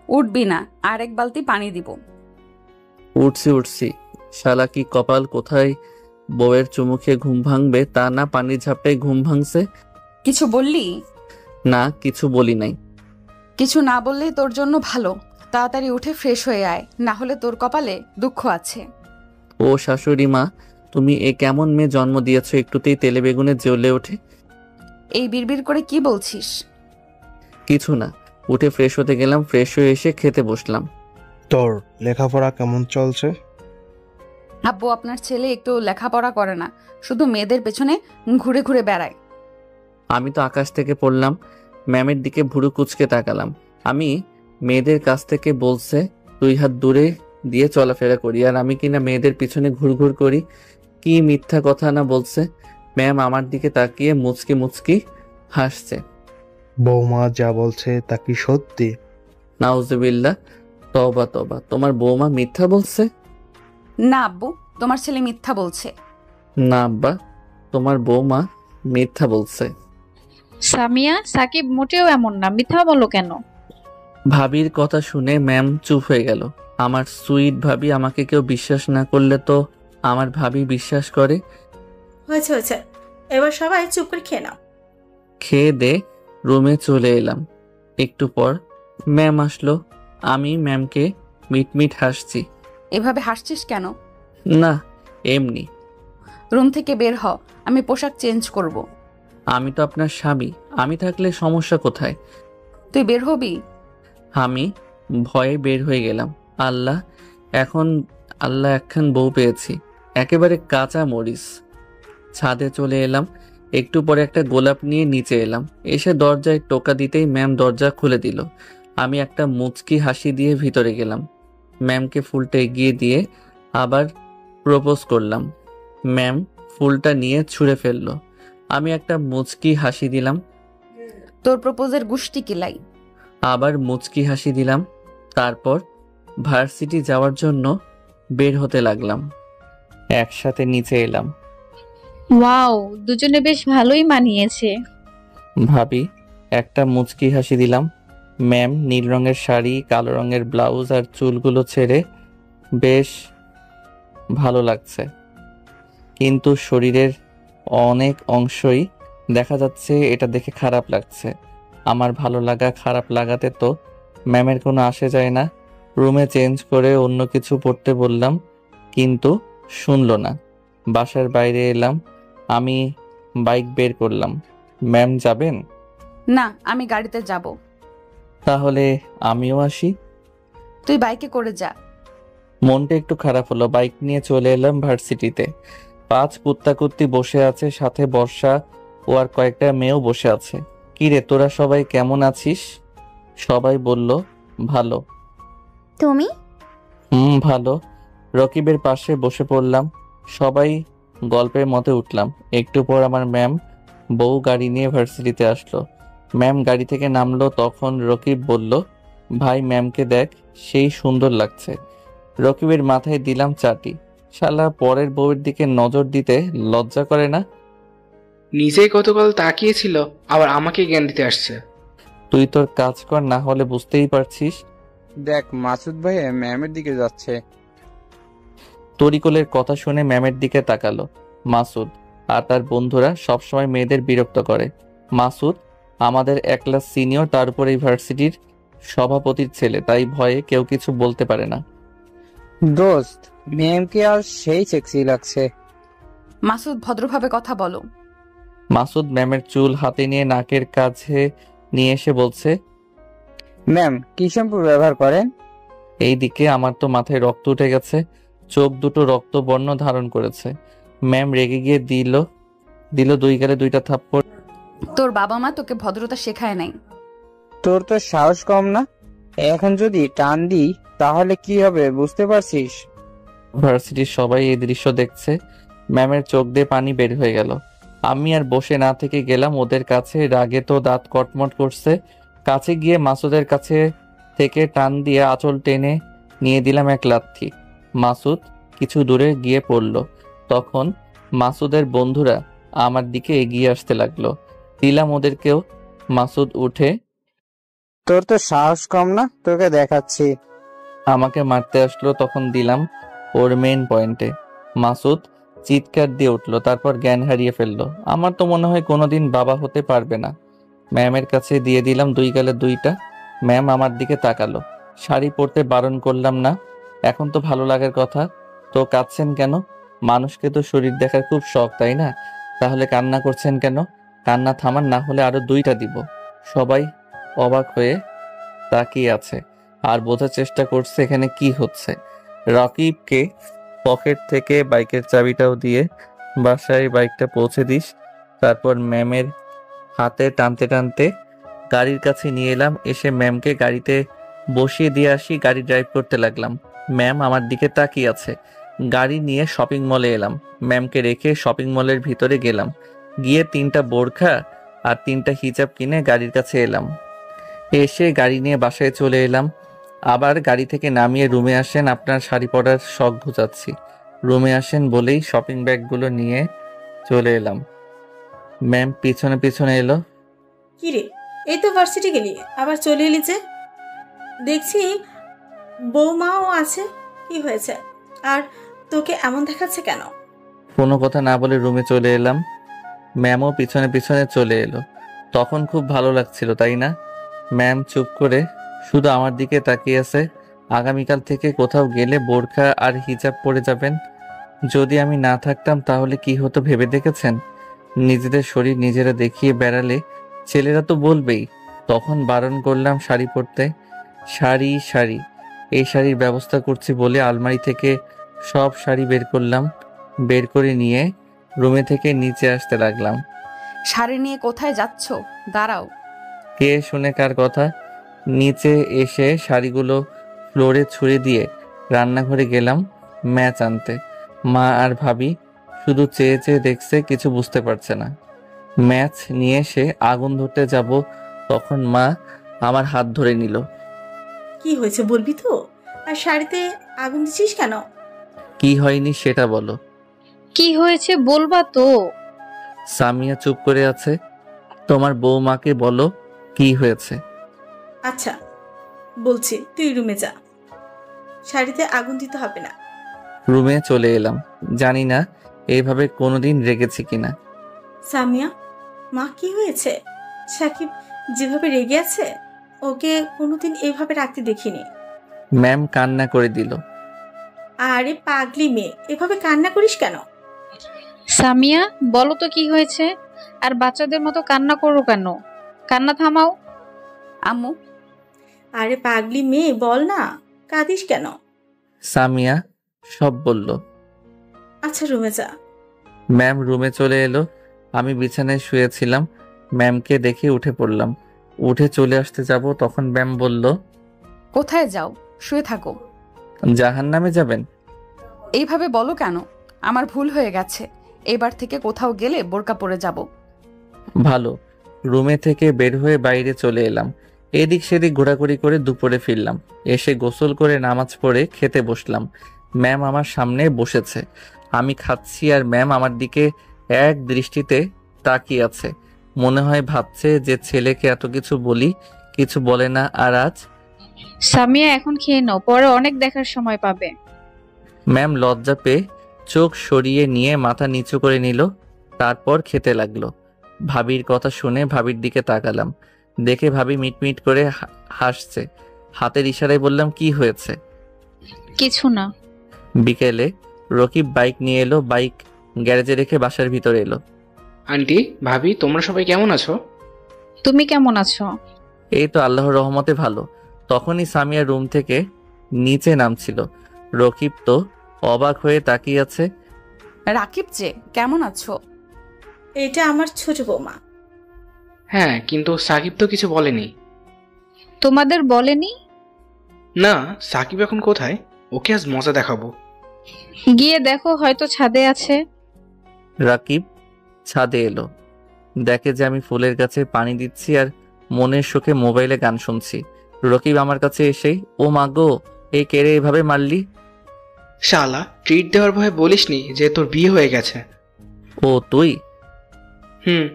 উঠবি না, আর 1 বালতি পানি দিব। উঠছি। শালা কি কপাল, কোথায় বউয়ের চুমুকে ঘুম ভাঙবে তা না, পানির ঝাপটায় ঘুম ভাঙছে। কিছু বললি? না, কিছু বলি নাই। কিছু না বললেই তোর জন্য ভালো। তাড়াতাড়ি উঠে ফ্রেশ হয়ে আয়, না হলে তোর কপালে দুঃখ আছে। ও শাশুড়ি মা, তুমি এ কেমন মেয়ে জন্ম দিয়েছো, একটুতেই তেলে বেগুনে জ্বলে ওঠে। এই বিড়বিড় করে কি বলছিস? কিছু না। উঠে ফ্রেশ হতে গেলাম। ফ্রেশ হয়ে এসে খেতে বসলাম। তোর লেখাপড়া কেমন চলছে? আব্বু, আপনার ছেলে একটু লেখাপড়া করে না, শুধু মেয়েদের পেছনে ঘুরে ঘুরে বেড়ায়। আমি তো আকাশ থেকে পড়লাম। ম্যামের দিকে ভুরু কুচকে তাকালাম। আমি মেয়েদের কাছ থেকে বলছে 2 হাত দূরে দিয়ে চলাফেরা করি, আর আমি কিনা মেয়েদের পিছনে ঘুরঘুর করি। কি মিথ্যা কথা না বলছে। ম্যাম আমার দিকে তাকিয়ে মুচকি মুচকি হাসছে। বৌমা যা বলছে তা কি সত্যি? নাউজুবিল্লাহ, তওবা তওবা, তোমার বৌমা মিথ্যা বলছে? না আব্বু, তোমার ছেলে মিথ্যা বলছে। না আব্বা, তোমার বৌমা মিথ্যা বলছে। সামিয়া, সাকিব মোটেও এমন না, মিথ্যা বলো কেন? ভাবির কথা শুনে ম্যাম চুপ হয়ে গেল। আমার সুইট ভাবি, আমাকে কেউ বিশ্বাস না করলে তো আমার ভাবি বিশ্বাস করে। হয়েছে, এবার সবাই চুপ করে খেয়ে নাও। খেয়ে দে রুমে চলে এলাম। একটু পর ম্যাম আসলো। আমি ম্যামকে মিটমিট হাসছি। এভাবে হাসছিস কেন? না, এমনি। রুম থেকে বের হ, আমি পোশাক চেঞ্জ করব। আমি তো আপনার স্বামী, আমি থাকলে সমস্যা কোথায়? তুই বের হবি? আমি ভয়ে বের হয়ে গেলাম। আল্লাহ একখান বউ পেয়েছি, একেবারে কাঁচা মরিচ। ছাদে চলে এলাম। একটু পরে একটা গোলাপ নিয়ে নিচে এলাম। এসে দরজায় টোকা দিতেই ম্যাম দরজা খুলে দিল। আমি একটা মুচকি হাসি দিয়ে ভিতরে গেলাম। ম্যামকে ফুলটা এগিয়ে দিয়ে আবার প্রপোজ করলাম। ম্যাম ফুলটা নিয়ে ছুঁড়ে ফেললো। আমি একটা মুচকি হাসি দিলাম। তোর প্রপোজের গুষ্টি কিলাই। আবার মুচকি হাসি দিলাম। তারপর ভার্সিটি যাওয়ার জন্য বের হতে লাগলাম। একসাথে নিচে এলাম। ওয়াও, দুজনে বেশ ভালোই মানিয়েছে। ভাবি একটা মুচকি হাসি দিলাম। ম্যাম নীল রঙের শাড়ি, কালো রঙের ব্লাউজ আর চুলগুলো ছেড়ে বেশ ভালো লাগছে, কিন্তু শরীরের অনেক অংশই দেখা যাচ্ছে। এটা দেখে খারাপ লাগছে। আমার ভালো লাগা খারাপ লাগাতে তো ম্যামের কোনো আসে যায় না। রুমে চেঞ্জ করে অন্য কিছু পড়তে বললাম, কিন্তু শুনলো না। বাসার বাইরে এলাম। আমি বাইক বের করলাম। ম্যাম যাবেন? না, আমি গাড়িতে যাব। তাহলে আমিও আসি। তুই বাইকে করে যা। মনটা একটু খারাপ হলো। বাইক নিয়ে চলে এলাম ভার্সিটিতে। 5 কুত্তাকুত্তি বসে আছে, সাথে বর্ষা ও আর কয়েকটা মেয়েও বসে আছে। কিরে, তোরা সবাই কেমন আছিস? সবাই বলল ভালো। তুমি? ভালো। রকিবের পাশে বসে পড়লাম। সবাই গল্পের মতে উঠলাম। একটু পর আমার ম্যাম বউ গাড়ি নিয়ে ভার্সিটিতে আসলো। ম্যাম গাড়ি থেকে নামলো তখন রকিব বলল, ভাই ম্যামকে দেখ, সেই সুন্দর লাগছে। রকিবের মাথায় দিলাম চাটি। শালা পরের বউয়ের দিকে নজর দিতে লজ্জা করে না? নিজেই গতকাল তাকিয়েছিল, আবার আমাকে জ্ঞান দিতে আসছে। তুই তোর কাজ কর, না হলে বুঝতেই পারছিস। দেখ মাসুদ ভাই ম্যামের দিকে যাচ্ছে। তরিকুলের কথা শুনে ম্যামের দিকে তাকালো। মাসুদ আর তার বন্ধুরা সবসময় মেয়েদের বিরক্ত করে। মাসুদ আমাদের এক ক্লাস সিনিয়র, তার উপর এই ভার্সিটির সভাপতির ছেলে, তাই ভয়ে কেউ কিছু বলতে পারে না। দোস্ত, ম্যামকে আর সেই সেক্সি লাগছে। মাসুদ ভদ্রভাবে কথা বলো। মাসুদ ম্যামের চুল হাতে নিয়ে নাকের কাছে নিয়ে এসে বলছে, ম্যাম কি শ্যাম্পু ব্যবহার করেন? এইদিকে আমার তো মাথায় রক্ত উঠে গেছে, চোখ দুটো রক্তবর্ণ ধারণ করেছে। ম্যাম রেগে গিয়ে দিল 2 গালে 2টা থাপ্পড়। তোর বাবা মা তোকে ভদ্রতা শেখায় নাই। তোর তো সাহস কম না? এখন যদি টান দিই তাহলে কি হবে বুঝতে পারছিস? ভার্সিটির সবাই এই দৃশ্য দেখছে। ম্যামের চোখ দিয়ে পানি বের হয়ে গেল। আমি আর বসে না থেকে গেলাম ওদের কাছে। রাগে তো দাঁত কটমট করছে। কাছে গিয়ে মাসুদের কাছে থেকে টান দিয়ে আঁচল টেনে নিয়ে দিলাম এক লাথি। মাসুদ কিছু দূরে গিয়ে পড়ল। তখন মাসুদের বন্ধুরা আমার দিকে এগিয়ে আসতে লাগলো। দিলাম ওদেরকেও। মাসুদ উঠে, তোর তো সাহস কম না, তোকে দেখাচ্ছি। আমাকে মারতে আসলো। তখন দিলাম ওর মেন পয়েন্টে। মাসুদ চিৎকার দিয়ে উঠলো, তারপর জ্ঞান হারিয়ে ফেললো। আমার তো মনে হয় কোনোদিন বাবা হতে পারবে না। ম্যামের কাছে দিয়ে দিলাম 2 গালে 2টা। ম্যাম আমার দিকে তাকালো। শাড়ি পরতে বারণ করলাম না? এখন তো ভালো লাগার কথা। তো কাঁদছেন কেন? মানুষকে তো শরীর দেখার খুব শখ, তাই না? তাহলে কান্না করছেন কেন? কান্না থামান, না হলে আরো 2টা দিব। সবাই অবাক হয়ে তাকিয়ে আছে আর বোঝার চেষ্টা করছে এখানে কি হচ্ছে। রকিবকে পকেট থেকে বাইকের চাবিটাও দিয়ে বাসায় বাইকটা পৌঁছে দিস। তারপর ম্যামের হাতে টানতে টানতে গাড়ির কাছে নিয়ে এলাম। এসে ম্যামকে গাড়িতে বসিয়ে দিয়ে আসি। গাড়ি ড্রাইভ করতে লাগলাম। ম্যাম আমার দিকে তাকিয়ে আছে। গাড়ি নিয়ে শপিং মলে এলাম। ম্যামকে রেখে শপিং মলের ভিতরে গেলাম। গিয়ে 3টা বোরখা আর 3টা হিজাব কিনে গাড়ির কাছে এলাম। এসে গাড়ি নিয়ে বাসায় চলে এলাম। আবার গাড়ি থেকে নামিয়ে রুমে আসেন। আপনার শাড়ি পরার শখ ঘুচাচ্ছি। রুমে আসেন বলেই শপিং ব্যাগগুলো নিয়ে চলে এলাম। ম্যাম পিছনে পিছনে এলো। কি রে, এই তো ভার্সিটি গেলি, আবার চলে এলি যে? দেখছি বৌমাও আছে, কি হয়েছে? আর তোকে এমন দেখাচ্ছে কেন? কোনো কথা না বলে রুমে চলে এলাম। ম্যামও পিছনে পিছনে চলে এলো। তখন খুব ভালো লাগছিল, তাই না? ম্যাম চুপ করে শুধু আমার দিকে তাকিয়ে আছে। আগামীকাল থেকে কোথাও গেলে বোরখা আর হিজাব পরে যাবেন। যদি আমি না থাকতাম তাহলে কি হতো ভেবে দেখেছেন? নিজেদের শরীর নিজেরা দেখিয়ে বেড়ালে ছেলেরা তো বলবেই। তখন বারণ করলাম শাড়ি পরতে। শাড়ি শাড়ি এই শাড়ির ব্যবস্থা করছি বলে আলমারি থেকে সব শাড়ি বের করলাম। বের করে নিয়ে রুমে থেকে নিচে আসতে লাগলাম। শাড়ি নিয়ে কোথায় যাচ্ছ? দাঁড়াও। কে শুনে কার কথা? নিচে এসে শাড়িগুলো ফ্লোরে ছুঁড়ে দিয়ে রান্নাঘরে গেলাম ম্যাচ আনতে। মা আর ভাবি শুধু চেয়ে চেয়ে দেখছে, কিছু বুঝতে পারছে না। ম্যাচ নিয়ে এসে আগুন ধরতে যাব, তখন মা আমার হাত ধরে নিল। কি হয়েছে বলবি তো? আর শাড়িতে আগুন দিছিস কেন? কি হয়নি সেটা বলো। কি হয়েছে বলবা তো? সামিয়া চুপ করে আছে। তোমার বৌমাকে বলো কি হয়েছে। আচ্ছা বলছি, তুই রুমে যা, শাড়িতে আগুন দিতে হবে না। রুমে চলে এলাম। জানি না এইভাবে কোনোদিন রেগেছি কিনা। সামিয়া, মা কি হয়েছে? সাকিব যেভাবে রেগে আছে, ওকে কোনোদিন এভাবে রাখতে দেখিনি। ম্যাম কান্না করে দিল। আরে পাগলি মেয়ে, এভাবে কান্না করিস কেন? সামিয়া বলো তো কি হয়েছে? আর বাচ্চাদের মতো কান্না করো কেন? কান্না থামাও। আম্মু। আরে পাগলি মেয়ে, বল না, কাঁদিস কেন? সামিয়া সব বলল। আচ্ছা রুমে যা। ম্যাম রুমে চলে এলো। আমি বিছানায় শুয়েছিলাম। ম্যামকে দেখে উঠে পড়লাম। উঠে চলে আসতে যাব তখন ম্যাম বলল, কোথায় যাও? শুয়ে থাকো। জাহান্নামে যাবেন? এইভাবে বলো কেন? আমার ভুল হয়ে গেছে। এবার থেকে কোথাও গেলে বোরকা পরে যাব। ভালো। রুমে থেকে বের হয়ে বাইরে চলে এলাম। এদিক সেদিক ঘোরাঘুরি করে দুপুরে ফিরলাম। এসে গোসল করে নামাজ পড়ে খেতে বসলাম। ম্যাম আমার সামনে বসেছে। আমি খাচ্ছি আর ম্যাম আমার দিকে এক দৃষ্টিতে তাকিয়ে আছে। মনে হয় ভাবছে যে ছেলেকে এত কিছু বলি, কিছু বলে না। আর আজ সামিয়া এখন খেয়ে নাও, পরে অনেক দেখার সময় পাবে। ম্যাম লজ্জা পেয়ে চোখ সরিয়ে নিয়ে মাথা নিচু করে নিল, তারপর খেতে লাগলো। ভাবির কথা শুনে ভাবির দিকে তাকালাম। দেখে ভাবি মিটমিট করে হাসছে। হাতের ইশারায় বললাম, কি হয়েছে? কিছু না। বিকেলে রকিব বাইক নিয়ে এলো। বাইক গ্যারেজে রেখে বাসার ভিতরে এলো। আন্টি, ভাবি, তোমরা সবাই কেমন আছো? তুমি কেমন আছো? এই তো আল্লাহর রহমতে ভালো। তখনই সামিয়া রুম থেকে নিচে নামছিল। রকিব তো অবাক হয়ে তাকিয়ে আছে। রাকিব যে, কেমন আছো? এটা আমার ছোট বৌমা। হ্যাঁ, কিন্তু সাকিব তো কিছু বলেনি। তোমাদের বলেনি? না, সাকিব এখন কোথায়? ওকে আজ মজা দেখাবো। গিয়ে দেখো, হয়তো ছাদে আছে। রাকিব ছাদে এলো। দেখে যে আমি ফুলের গাছে পানি দিচ্ছি আর মনের সুখে মোবাইলে গান শুনছি। রকিব আমার কাছে এসেই, ও মাগো, এই কেড়ে এভাবে মারলি? শালা, ট্রিট দেওয়ার ভয়ে বলিসনি যে তোর বিয়ে হয়ে গেছে? ও তুই? হুম।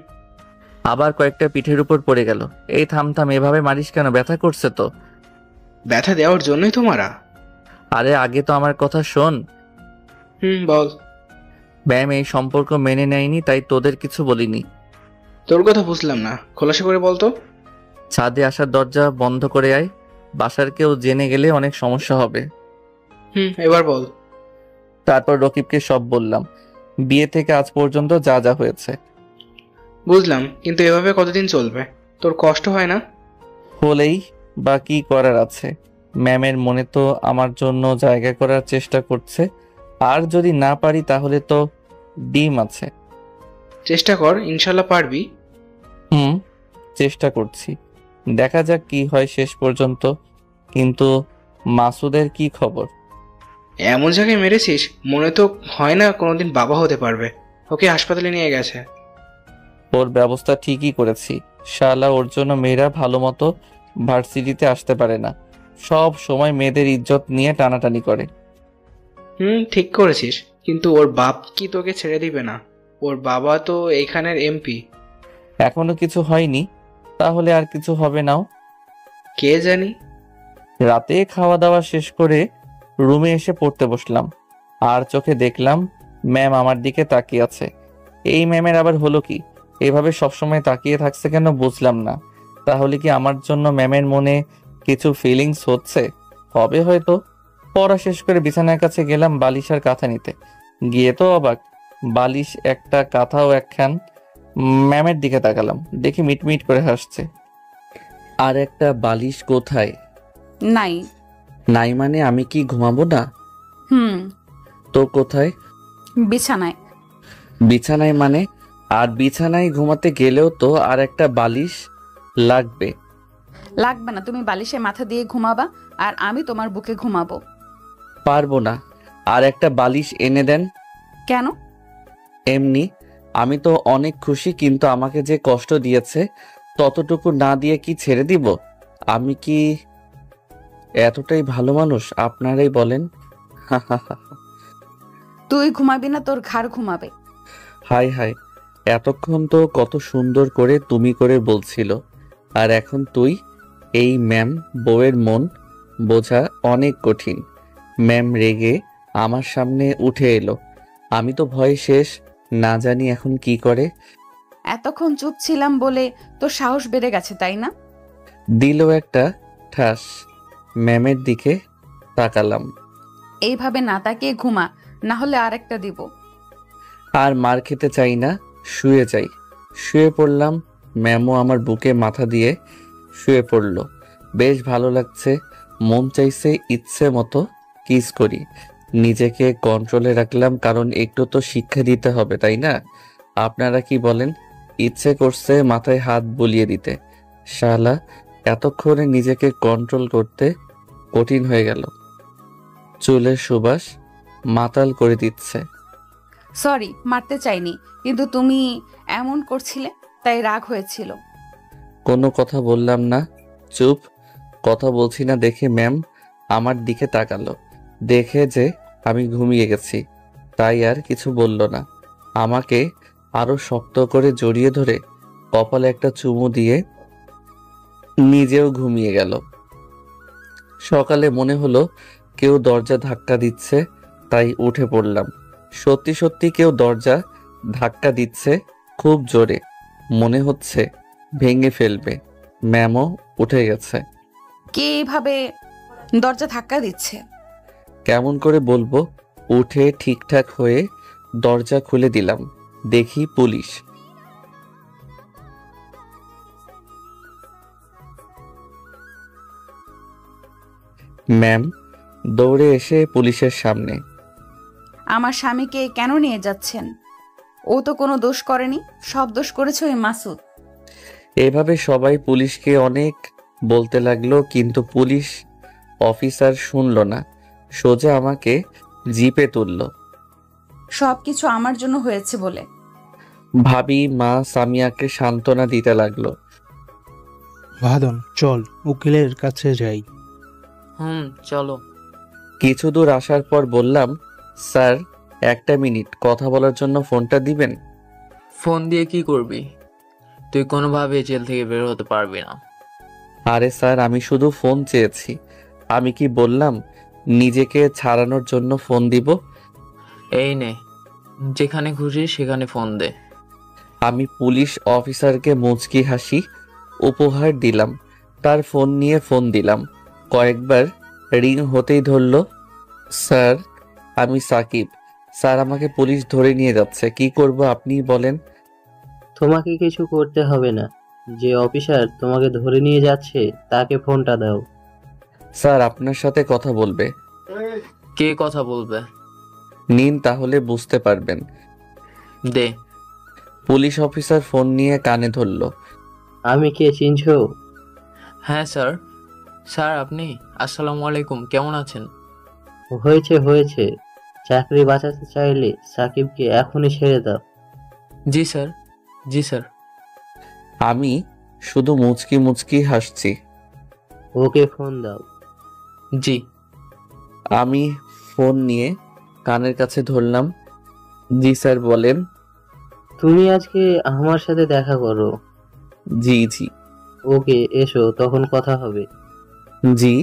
আবার কয়েকটা পিঠের উপর পড়ে গেল। এই থাম থাম, এভাবে মারিস কেন? ব্যথা করছে তো। ব্যথা দেওয়ার জন্যই তো মারা। আরে আগে তো আমার কথা শোন। বল। ম্যাম এই সম্পর্ক মেনে নেয়নি, তাই তোদের কিছু বলিনি। তোর কথা বুঝলাম না, খোলাসা করে বলতো। ছাদে আসার দরজা বন্ধ করে আয়। বাসার কেউ জেনে গেলে অনেক সমস্যা হবে। এবার বল। তারপর রকিবকে সব বললাম, বিয়ে থেকে আজ পর্যন্ত যা যা হয়েছে। বুঝলাম, কিন্তু এভাবে কতদিন চলবে? তোর কষ্ট হয় না? হলেই বা কি করার আছে? ম্যামের মনে তো আমার জন্য জায়গা করার চেষ্টা করছে। আর যদি না পারি তাহলে তো ডিম আছে। চেষ্টা কর, ইনশাল্লাহ পারবি। চেষ্টা করছি, দেখা যাক কি হয় শেষ পর্যন্ত। কিন্তু মাসুদের কি খবর? এমন জায়গায় মেরেছিস, মনে তো হয় না কোনোদিন বাবা হতে পারবে। ওকে হাসপাতালে নিয়ে গেছে। ওর ব্যবস্থা ঠিকই করেছি। শালা, ওর জন্য মেয়েরা ভালো মতো ভার্সিটিতে আসতে পারে না। সব সময় মেয়েদের ইজ্জত নিয়ে টানাটানি করে। ঠিক করেছিস, কিন্তু ওর বাপ কি তোকে ছেড়ে দিবে না? ওর বাবা তো এইখানের এমপি। এখনো কিছু হয়নি, তাহলে আর কিছু হবে নাও। কে জানি। রাতে খাওয়া দাওয়া শেষ করে রুমে এসে পড়তে বসলাম। আর চোখে দেখলাম ম্যাম আমার দিকে তাকিয়ে আছে। এই ম্যামের আবার হলো কি? এভাবে সবসময় তাকিয়ে থাকছে কেন বুঝলাম না। তাহলে কি আমার জন্য ম্যামের মনে কিছু ফিলিংস হচ্ছে? হবে হয়তো। পড়া শেষ করে বিছানার কাছে গেলাম বালিশ আর কাঁথা নিতে। গিয়ে তো অবাক, বালিশ একটা, কাঁথাও একখান। ম্যামের দিকে তাকালাম, দেখি মিটমিট করে হাসছে। আর একটা বালিশ কোথায়? নাই। নাই মানে আমি কি ঘুমাবো না? তো কোথায়? বিছানায়। বিছানায় মানে? আর বিছানায় ঘুমাতে গেলেও তো আর একটা বালিশ লাগবে। লাগবে না, তুমি বালিশে মাথা দিয়ে ঘুমাবা আর আমি তোমার বুকে ঘুমাবো। পারবো না, আর একটা বালিশ এনে দেন। কেন? এমনি। আমি তো অনেক খুশি, কিন্তু আমাকে যে কষ্ট দিয়েছে ততটুকু না দিয়ে কি ছেড়ে দিব? আমি কি এতটাই ভালো মানুষ? আপনারাই বলেন। তুই ঘুমাবি না, তোর ঘাড় ঘুমাবে। হাই হাই, এতক্ষণ তো কত সুন্দর করে তুমি করে বলছিল, আর এখন তুই। এই ম্যাম, বউয়ের মন বোঝা অনেক কঠিন। ম্যাম রেগে আমার সামনে উঠে এলো। আমি তো ভয়ে শেষ, না জানি এখন কি করে। এতক্ষণ চুপ ছিলাম বলে তোর সাহস বেড়ে গেছে, তাই না? দিল একটা ঠাস। ম্যামের দিকে তাকালাম। এইভাবে না তাকিয়ে ঘুমা, না হলে আর একটা দিব। আর মার খেতে চাই না, শুয়ে যাই। শুয়ে পড়লাম। ম্যামও আমার বুকে মাথা দিয়ে শুয়ে পড়ল। বেশ ভালো লাগছে। মন চাইছে ইচ্ছে মতো কিস করি। নিজেকে কন্ট্রোলে রাখলাম, কারণ একটু তো শিক্ষা দিতে হবে, তাই না? আপনারা কি বলেন? ইচ্ছে করছে মাথায় হাত বুলিয়ে দিতে। শালা এতক্ষণে নিজেকে কন্ট্রোল করতে কঠিন হয়ে গেল। চুলের সুবাস মাতাল করে দিচ্ছে। সরি, মারতে চাইনি, কিন্তু তুমি এমন করছিলে তাই রাগ হয়েছিল। কোনো কথা বললাম না, চুপ। কথা বলছি না দেখে ম্যাম আমার দিকে তাকালো, দেখে যে আমি ঘুমিয়ে গেছি তাই আর কিছু বলল না। আমাকে আরো শক্ত করে জড়িয়ে ধরে কপালে একটা চুমু দিয়ে নিজেও ঘুমিয়ে গেল। সকালে মনে হলো কেউ দরজা ধাক্কা দিচ্ছে, তাই উঠে পড়লাম। সত্যি সত্যি কেউ দরজা ধাক্কা দিচ্ছে, খুব জোরে, মনে হচ্ছে ভেঙে ফেলবে। ম্যামও উঠে গেছে। কে এইভাবে দরজা ধাক্কা দিচ্ছে? কেমন করে বলবো? উঠে ঠিকঠাক হয়ে দরজা খুলে দিলাম, দেখি পুলিশ। ম্যাম দৌড়ে এসে পুলিশের সামনে। আমার স্বামীকে কেন নিয়ে যাচ্ছেন? ও তো কোনো দোষ করেনি, সব দোষ করেছে ওই মাসুদ। এভাবে সবাই পুলিশকে অনেক বলতে লাগলো, কিন্তু পুলিশ অফিসার শুনল না, সোজা আমাকে জিপে তুলল। সবকিছু আমার জন্য হয়েছে বলে। ভাবি মা সামিয়াকে সান্ত্বনা দিতে লাগলো। ভাদন চল উকিলের কাছে যাই। চলো। কিছু দূর আসার পর বললাম, স্যার একটা মিনিট কথা বলার জন্য ফোনটা দিবেন। ফোন দিয়ে কি করবি? তুই কোনোভাবে জেল থেকে বের হতে পারবি না। আরে স্যার আমি শুধু ফোন চেয়েছি, আমি কি বললাম নিজেকে ছাড়ানোর জন্য ফোন দিব? এই নে, যেখানে খুশি সেখানে ফোন দে। আমি পুলিশ অফিসারকে মুচকি হাসি উপহার দিলাম, তার ফোন নিয়ে ফোন দিলাম। কয়েকবার রিং হতেই ধরল। স্যার আমি সাকিব, স্যার আমাকে পুলিশ ধরে নিয়ে যাচ্ছে, কি করব আপনি বলেন। তোমাকে কিছু করতে হবে না, যে অফিসার তোমাকে ধরে নিয়ে যাচ্ছে তাকে ফোনটা দাও। স্যার আপনার সাথে কথা বলবে। কে কথা বলবে? নিন তাহলে বুঝতে পারবেন। দে। পুলিশ অফিসার ফোন নিয়ে কানে ধরল। আমি কে চিনছো? হ্যাঁ স্যার। স্যার আপনি? আসসালামু আলাইকুম, কেমন আছেন? হয়েছে, চাকরি বাঁচাতে চাইলে সাকিবকে এখনই ছেড়ে দাও। জি স্যার, জি স্যার। আমি শুধু মুচকি মুচকি হাসছি। ওকে ফোন দাও। জি। আমি ফোন নিয়ে কানের কাছে ধরলাম। জি স্যার বলেন। তুমি আজকে আমার সাথে দেখা করো। জি জি। ওকে এসো, তখন কথা হবে। জি।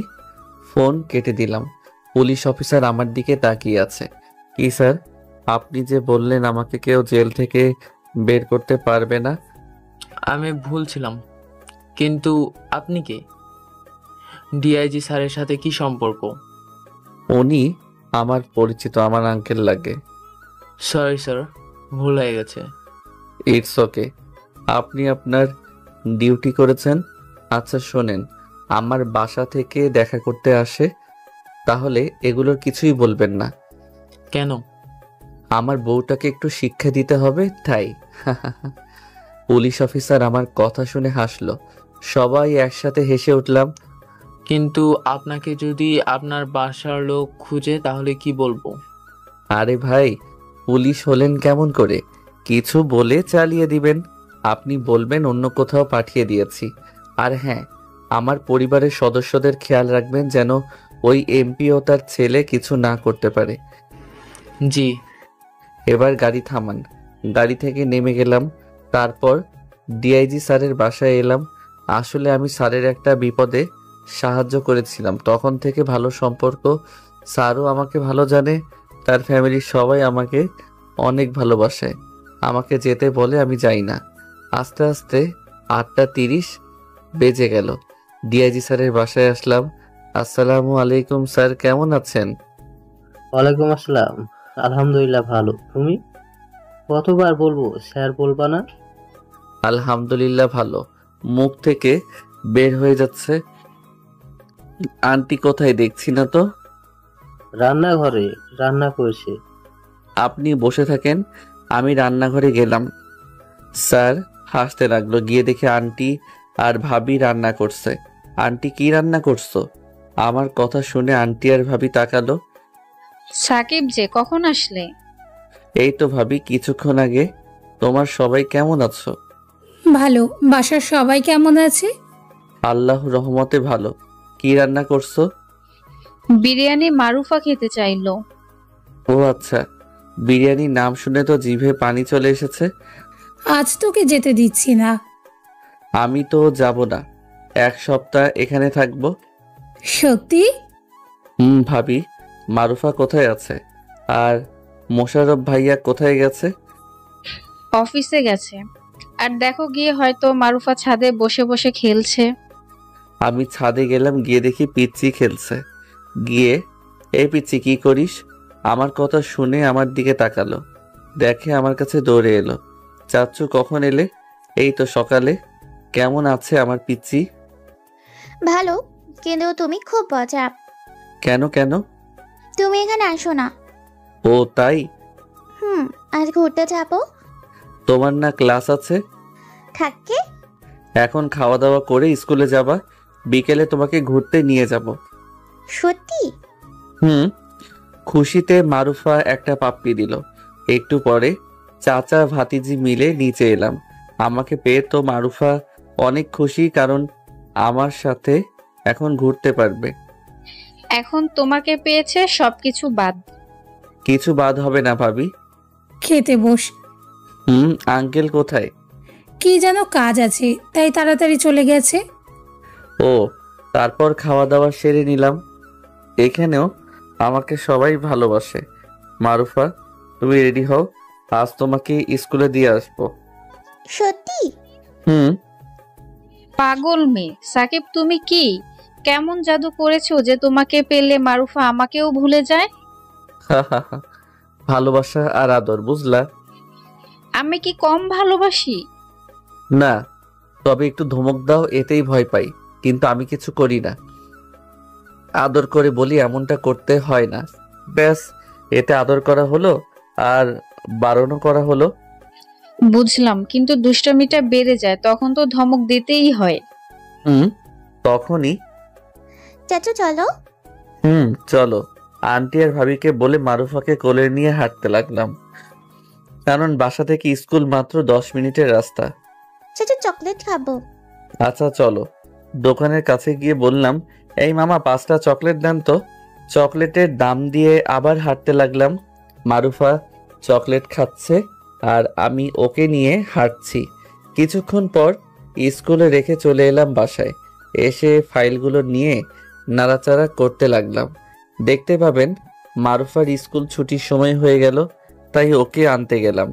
ফোন কেটে দিলাম। পুলিশ অফিসার আমার দিকে তাকিয়ে আছে। কি স্যার, আপনি যে বললেন আমাকে কেউ জেল থেকে বের করতে পারবে না? আমি ভুলছিলাম, কিন্তু আপনি কে? ডিআইজি স্যারের সাথে কি সম্পর্ক? উনি আমার পরিচিত, আমার আঙ্কেল লাগে। সরি স্যার, ভুল হয়ে গেছে। ইটস ওকে, আপনি আপনার ডিউটি করেছেন। আচ্ছা শোনেন, আমার বাসা থেকে দেখা করতে আসে, তাহলে এগুলোর কিছুই বলবেন না। কেন? আমার বউটাকে একটু শিক্ষা দিতে হবে তাই। পুলিশ অফিসার আমার কথা শুনে হাসলো, সবাই একসাথে হেসে উঠলাম। কিন্তু আপনাকে যদি আপনার বাসার লোক খুঁজে তাহলে কি বলবো? আরে ভাই, পুলিশ হলেন কেমন করে, কিছু বলে চালিয়ে দিবেন। আপনি বলবেন অন্য কোথাও পাঠিয়ে দিয়েছি। আর হ্যাঁ, আমার পরিবারের সদস্যদের খেয়াল রাখবেন যেন ওই এমপি ও তার ছেলে কিছু না করতে পারে। জি। এবার গাড়ি থামান। গাড়ি থেকে নেমে গেলাম, তারপর ডিআইজি স্যারের বাসায় এলাম। আসলে আমি স্যারের একটা বিপদে সাহায্য করেছিলাম, তখন থেকে ভালো সম্পর্ক। স্যারও আমাকে ভালো জানে, তার ফ্যামিলির সবাই আমাকে অনেক ভালোবাসে। আমাকে যেতে বলে, আমি যাই না। আস্তে আস্তে 8:30 বেজে গেল। ডিআইজি স্যারের বাসায় আসলাম। আসসালামু আলাইকুম স্যার, কেমন আছেন? ওয়ালাইকুম আসসালাম, আলহামদুলিল্লাহ ভালো। তুমি? কতবার বলবো স্যার বলবা না? আলহামদুলিল্লাহ ভালো মুখ থেকে বের হয়ে যাচ্ছে। আন্টি কোথায় দেখছি না তো? রান্নাঘরে রান্না করছে। আপনি বসে থাকেন, আমি রান্নাঘরে গেলাম। স্যার হাসতে লাগলো, গিয়ে দেখে আন্টি আর ভাবি রান্না করছে। আন্টি কি রান্না করছো? আমার কথা শুনে আন্টি আর ভাবি তাকালো। সাকিব যে, কখন আসলে? এই তো ভাবি কিছুক্ষণ আগে। তোমার সবাই কেমন আছো? ভালো। বাসার সবাই কেমন আছে? আল্লাহর রহমতে ভালো। কি রান্না করছো? বিরিয়ানি মারুফা খেতে চাইলো। ও আচ্ছা, বিরিয়ানির নাম শুনে তো জিভে পানি চলে এসেছে। আজ তোকে যেতে দিচ্ছি না। আমি তো যাব না, 1 সপ্তাহ এখানে থাকবো। সত্যি? ভাবি, মারুফা কোথায় আছে? আর মোশাররফ ভাইয়া কোথায় গেছে? অফিসে গেছে। আর দেখো গিয়ে, হয়তো মারুফা ছাদে বসে বসে খেলছে। আমি ছাদে গেলাম, গিয়ে দেখি পিচ্চি খেলছে। গিয়ে, এই পিচ্চি কি করিস? আমার কথা শুনে আমার দিকে তাকালো, দেখে আমার কাছে দৌড়ে এলো। চাচ্চু কখন এলে? এই তো সকালে। কেমন আছে আমার পিচ্চি? ভালো, কিন্তু তুমি খুব মজা। কেন কেন? তুমি এখানে আসো না। ও তাই? আজ ঘুরতে যাবো। তোমার না ক্লাস আছে? থাকে। এখন খাওয়া দাওয়া করে স্কুলে যাবা, বিকেলে তোমাকে ঘুরতে নিয়ে যাব। সত্যি? খুশিতে মারুফা একটা পাপ্পি দিল। একটু পরে চাচা ভাতিজি মিলে নিচে এলাম। আমাকে পেয়ে তো মারুফা অনেক খুশি, কারণ আমার সাথে এখন ঘুরতে পারবে। এখন তোমাকে পেয়েছে, সবকিছু বাদ। কিছু বাদ হবে না ভাবি। খেতে বস। আঙ্কেল কোথায়? কি যেন কাজ আছে, তাই তাড়াতাড়ি চলে গেছে। ও, তারপর খাওয়া দাওয়া সেরে নিলাম। এখানেও আমাকে সবাই ভালোবাসে। মারুফা, তুমি রেডি হও, আজ তোমাকে স্কুলে দিয়ে আসবো। সত্যি? পাগল মেয়ে। সাকিব, তুমি কি কেমন জাদু করেছো যে তোমাকে পেলে মারুফা আমাকেও ভুলে যায়? ভালোবাসা আর আদর, বুঝলা? আমি কি কম ভালোবাসি? না, তবে একটু ধমক দাও, এতেই ভয় পাই, কিন্তু আমি কিছু করি না। আদর করে বলি এমনটা করতে হয় না, ব্যাস, এতে আদর করা হলো আর বারণও করা হলো। বুঝলাম, কিন্তু দুষ্টামিটা বেড়ে যায়, তখন তো ধমক দিতেই হয়। তখনই চাচু চলো। চলো। আন্টি আর ভাবিকে বলে মারুফাকে কোলে নিয়ে হাঁটতে লাগলাম, কারণ বাসা থেকে স্কুল মাত্র 10 মিনিটের রাস্তা। চাচু চকলেট খাবো। আচ্ছা চলো। দোকানের কাছে গিয়ে বললাম, এই মামা 5টা চকলেট দেন তো। চকলেটের দাম দিয়ে আবার হাঁটতে লাগলাম। মারুফা চকলেট খাচ্ছে আর আমি ওকে নিয়ে হাঁটছি। কিছুক্ষণ পর স্কুলে রেখে চলে এলাম বাসায়। এসে ফাইলগুলো নিয়ে নাড়াচাড়া করতে লাগলাম। দেখতে পাবেন মারুফার স্কুল ছুটির সময় হয়ে গেল, তাই ওকে আনতে গেলাম।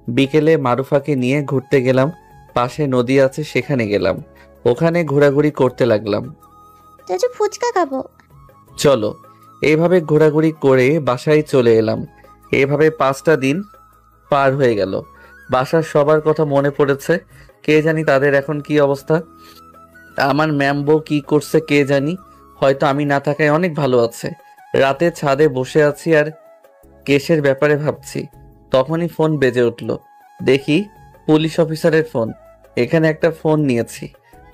বিকেলে মারুফাকে নিয়ে ঘুরতে গেলাম, পাশে নদী আছে সেখানে গেলাম। ওখানে ঘোরাঘুরি করতে লাগলাম। চাচু ফুচকা খাবো। চলো। এইভাবে ঘোরাঘুরি করে বাসায় চলে এলাম। এভাবে 5টা দিন পার হয়ে গেল। বাসার সবার কথা মনে পড়েছে, কে জানি তাদের এখন কি অবস্থা। আমার ম্যাম বউ কি করছে কে জানি, হয়তো আমি না থাকায় অনেক ভালো আছে। রাতে ছাদে বসে আছি আর কেসের ব্যাপারে ভাবছি, তখনই ফোন বেজে উঠল। দেখি পুলিশ অফিসারের ফোন। এখানে একটা ফোন নিয়েছি,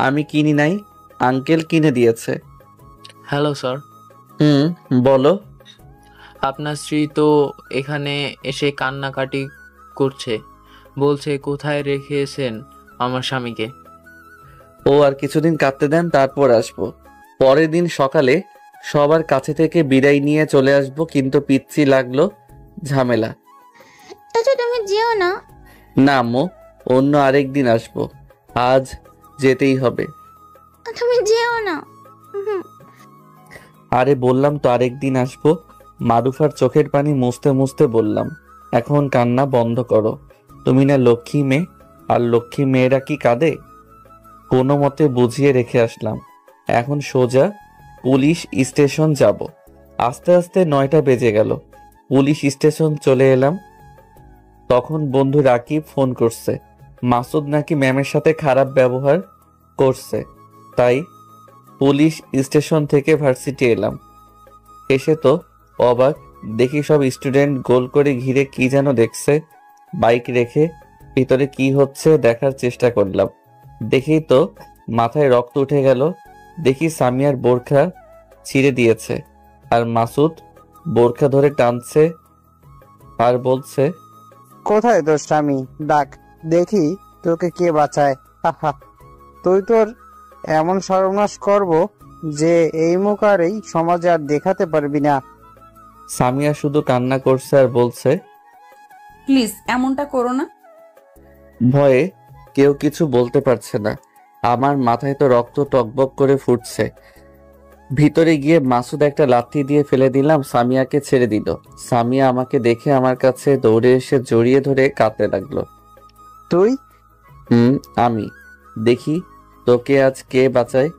আমি কিনি নাই, আঙ্কেল কিনে দিয়েছে। Hello sir. বলো। আপনার স্ত্রী তো এখানে এসে কান্নাকাটি করছে, বলছে কোথায় রেখেছেন আমার স্বামীকে। ও আর কিছুদিন কাটতে দেন, তারপর আসবো। পরের দিন সকালে সবার কাছে থেকে বিদায় নিয়ে চলে আসবো, কিন্তু পিচ্ছি লাগলো ঝামেলা। চাচু তুমি যেও না। না আম্মু, অন্য আরেক দিন আসবো, আজ যেতেই হবে। তুমি যেও না। আরে বললাম তো আরেক দিন আসবো। মারুফার চোখের পানি মুছতে মুছতে বললাম, এখন কান্না বন্ধ করো। তুমি না লক্ষ্মী মেয়ে, আর লক্ষ্মী মেয়েরা কি কাঁদে? কোনো মতে বুঝিয়ে রেখে আসলাম। এখন সোজা পুলিশ স্টেশন যাব। আস্তে আস্তে 9টা বেজে গেল। পুলিশ স্টেশন চলে এলাম। তখন বন্ধু রাকিব ফোন করছে, মাসুদ নাকি ম্যামের সাথে খারাপ ব্যবহার করছে, তাই পুলিশ স্টেশন থেকে ভার্সিটি এলাম। এসে তো অবাক, দেখি সব স্টুডেন্ট গোল করে ঘিরে কি যেন দেখছে। বাইক রেখে ভিতরে কি হচ্ছে দেখার চেষ্টা করলাম। দেখি তো মাথায় রক্ত উঠে গেল। দেখি সামিয়ার বোরখা ছিঁড়ে দিয়েছে, আর মাসুদ বোরখা ধরে টানছে আর বলছে, কোথায় তোর স্বামী? ডাক, দেখি তোকে কে বাঁচায়। হাহা, তুই তোর এমন সর্বনাশ করব যে এই মুখ আর এই সমাজে আর দেখাতে পারবি না। সামিয়া শুধু কান্না করছে আর বলছে, প্লিজ এমনটা করো না। ভয়ে কেউ কিছু বলতে পারছে না। আমার মাথায় তো রক্ত টকবক করে ফুটছে। ভিতরে গিয়ে মাসুদ একটা লাথি দিয়ে ফেলে দিলাম, সামিয়াকে ছেড়ে দিল। সামিয়া আমাকে দেখে আমার কাছে দৌড়ে এসে জড়িয়ে ধরে কাঁদতে লাগলো। তুই? আমি। দেখি তোকে আজ কে বাঁচায়।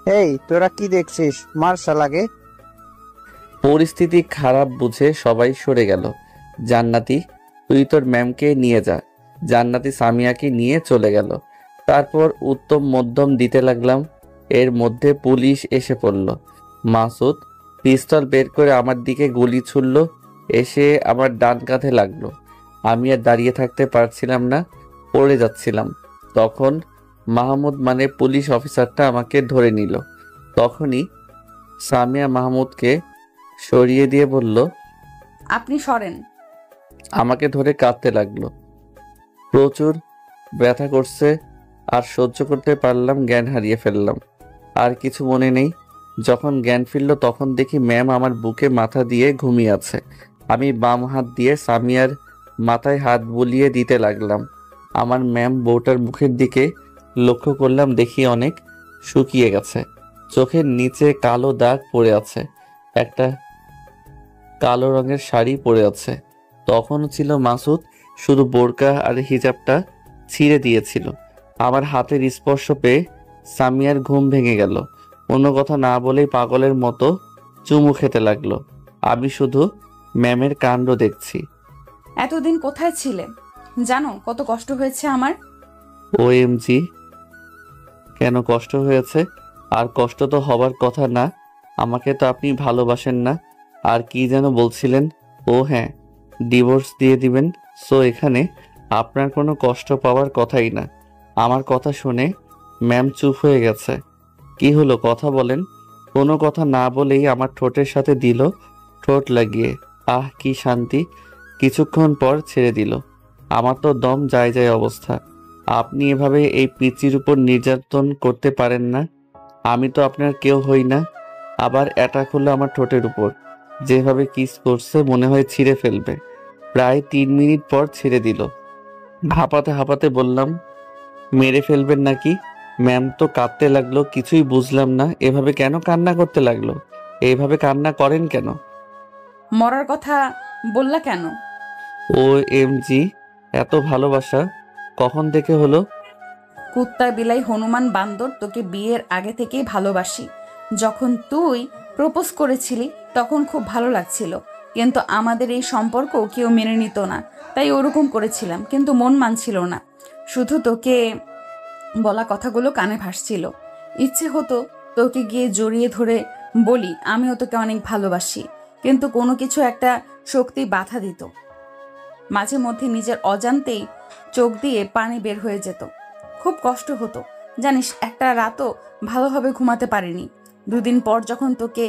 এই তোরা কি দেখছিস? মার শালাকে। পরিস্থিতি খারাপ বুঝে সবাই সরে গেল। জান্নাতি, তুই তোর ম্যামকে নিয়ে যা। জান্নাতি সামিয়াকে নিয়ে চলে গেল। তারপর উত্তম মধ্যম দিতে লাগলাম। এর মধ্যে পুলিশ এসে পড়ল। মাসুদ পিস্তল বের করে আমার দিকে গুলি ছুড়ল, এসে আমার ডান কাঁধে লাগলো। আমি আর দাঁড়িয়ে থাকতে পারছিলাম না, পড়ে যাচ্ছিলাম। তখন মাহমুদ মানে পুলিশ অফিসারটা আমাকে ধরে নিল। তখনই সামিয়া মাহমুদকে সরিয়ে দিয়ে বলল, আপনি সরেন। আমাকে ধরে কাঁদতে লাগলো। প্রচুর ব্যথা করছে, আর সহ্য করতে পারলাম, জ্ঞান হারিয়ে ফেললাম। আর কিছু মনে নেই। যখন জ্ঞান ফিরল তখন দেখি ম্যাম আমার বুকে মাথা দিয়ে ঘুমিয়ে আছে। আমি বাম হাত দিয়ে সামিয়ার মাথায় হাত বুলিয়ে দিতে লাগলাম। আমার ম্যাম বউটার মুখের দিকে লক্ষ্য করলাম, দেখি অনেক শুকিয়ে গেছে। চোখের নিচে কালো দাগ পড়ে আছে। একটা কালো রঙের শাড়ি পরে আছে। তখনও ছিল মাসুদ, শুধু বোরকা আর হিজাবটা ছিঁড়ে দিয়েছিল। আমার হাতের স্পর্শ পেয়ে সামিয়ার ঘুম ভেঙে গেল। অন্য কথা না বলেই পাগলের মতো চুমু খেতে লাগলো। আমি শুধু ম্যামের কাণ্ড দেখছি। এতদিন কোথায় ছিলে? জানো কত কষ্ট হয়েছে আমার? OMG, কেন কষ্ট হয়েছে? আর কষ্ট তো হবার কথা না। আমাকে তো আপনি ভালোবাসেন না। আর কি যেন বলছিলেন? ও হ্যাঁ, ডিভোর্স দিয়ে দিবেন। সো এখানে আপনার কোনো কষ্ট পাওয়ার কথাই না। আমার কথা শুনে ম্যাম চুপ হয়ে গেছে। কি হলো, কথা বলেন। কোনো কথা না বলেই আমার ঠোঁটের সাথে দিল ঠোঁট লাগিয়ে। আহ, কি শান্তি। কিছুক্ষণ পর ছেড়ে দিল। আমার তো দম যায় যায় অবস্থা। আপনি এভাবে এই পিচির উপর নির্যাতন করতে পারেন না। আমি তো আপনার কেউ হই না। আবার অ্যাটাক হলো আমার ঠোঁটের উপর। যেভাবে কিস করছে মনে হয় ছিঁড়ে ফেলবে। প্রায় 3 মিনিট পর ছেড়ে দিল। হাঁপাতে হাঁপাতে বললাম, মেরে ফেলবেন নাকি? ম্যাম তো কাঁদতে লাগলো। কিছুই বুঝলাম না। এভাবে কেন কান্না করতে লাগলো? এইভাবে কান্না করেন কেন? মরার কথা বললা কেন? OMG, এত ভালোবাসা কখন থেকে হলো? কুত্তা বিলাই হনুমান বান্দর, তোকে বিয়ের আগে থেকেই ভালোবাসি। যখন তুই প্রপোজ করেছিলি তখন খুব ভালো লাগছিল, কিন্তু আমাদের এই সম্পর্ক কেউ মেনে নিত না, তাই ওরকম করেছিলাম। কিন্তু মন মানছিল না। শুধু তোকে বলা কথাগুলো কানে ভাসছিল। ইচ্ছে হতো তোকে গিয়ে জড়িয়ে ধরে বলি আমিও তোকে অনেক ভালোবাসি, কিন্তু কোনো কিছু একটা শক্তি বাধা দিত। মাঝে মধ্যে নিজের অজান্তেই চোখ দিয়ে পানি বের হয়ে যেত। খুব কষ্ট হতো জানিস। একটা রাতও ভালোভাবে ঘুমাতে পারিনি। 2 দিন পর যখন তোকে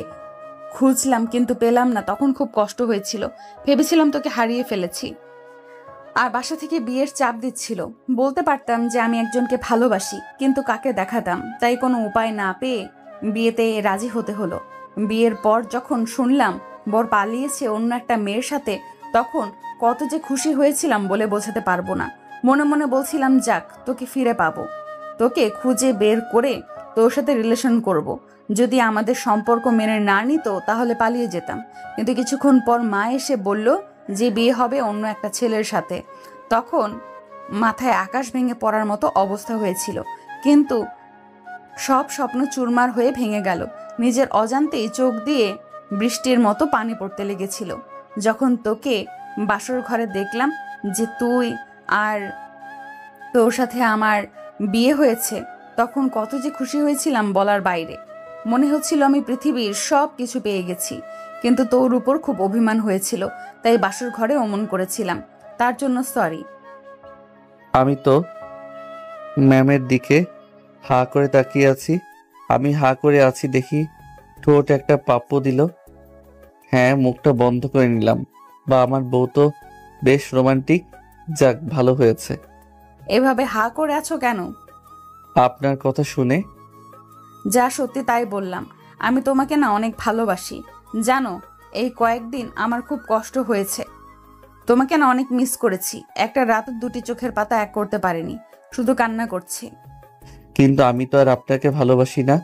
খুঁজলাম কিন্তু পেলাম না, তখন খুব কষ্ট হয়েছিল। ভেবেছিলাম তোকে হারিয়ে ফেলেছি। আর বাসা থেকে বিয়ের চাপ দিচ্ছিল। বলতে পারতাম যে আমি একজনকে ভালোবাসি, কিন্তু কাকে দেখাতাম? তাই কোনো উপায় না পেয়ে বিয়েতে রাজি হতে হলো। বিয়ের পর যখন শুনলাম বর পালিয়েছে অন্য একটা মেয়ের সাথে, তখন কত যে খুশি হয়েছিলাম বলে বোঝাতে পারবো না। মনে মনে বলছিলাম, যাক তোকে ফিরে পাবো, তোকে খুঁজে বের করে তোর সাথে রিলেশন করব। যদি আমাদের সম্পর্ক মেনে না নিত তাহলে পালিয়ে যেতাম। কিন্তু কিছুক্ষণ পর মা এসে বলল যে বিয়ে হবে অন্য একটা ছেলের সাথে। তখন মাথায় আকাশ ভেঙে পড়ার মতো অবস্থা হয়েছিল, কিন্তু সব স্বপ্ন চুরমার হয়ে ভেঙে গেল। নিজের অজান্তেই চোখ দিয়ে বৃষ্টির মতো পানি পড়তে লেগেছিল। যখন তোকে বাসর ঘরে দেখলাম যে তুই আর তোর সাথে আমার বিয়ে হয়েছে, তখন কত যে খুশি হয়েছিলাম বলার বাইরে। মনে হচ্ছিল আমি পৃথিবীর সব কিছু পেয়ে গেছি। কিন্তু তোর উপর খুব অভিমান হয়েছিল, তাই বাসর ঘরে অমন করেছিলাম। তার জন্য সরি। আমি তো ম্যামের দিকে হা করে তাকিয়ে আছি। আমি হা করে আছি দেখি ঠোঁট একটা পাপ্য দিল। হ্যাঁ, মুখটা বন্ধ করে নিলাম। বা আমার বউ তো বেশ রোমান্টিক। যাক, ভালো হয়েছে। এভাবে হা করে আছো কেন? আপনার কথা শুনে। যা সত্যি তাই বললাম। আমি তোমাকে না অনেক ভালোবাসি জানো। এই কয়েকদিন আমার খুব কষ্ট হয়েছে। তোমাকে না অনেক মিস করেছি। একটা রাত দুটি চোখের পাতা এক করতে পারিনি, শুধু কান্না করছি। কিন্তু আমি তো আর আপনাকে ভালোবাসি না,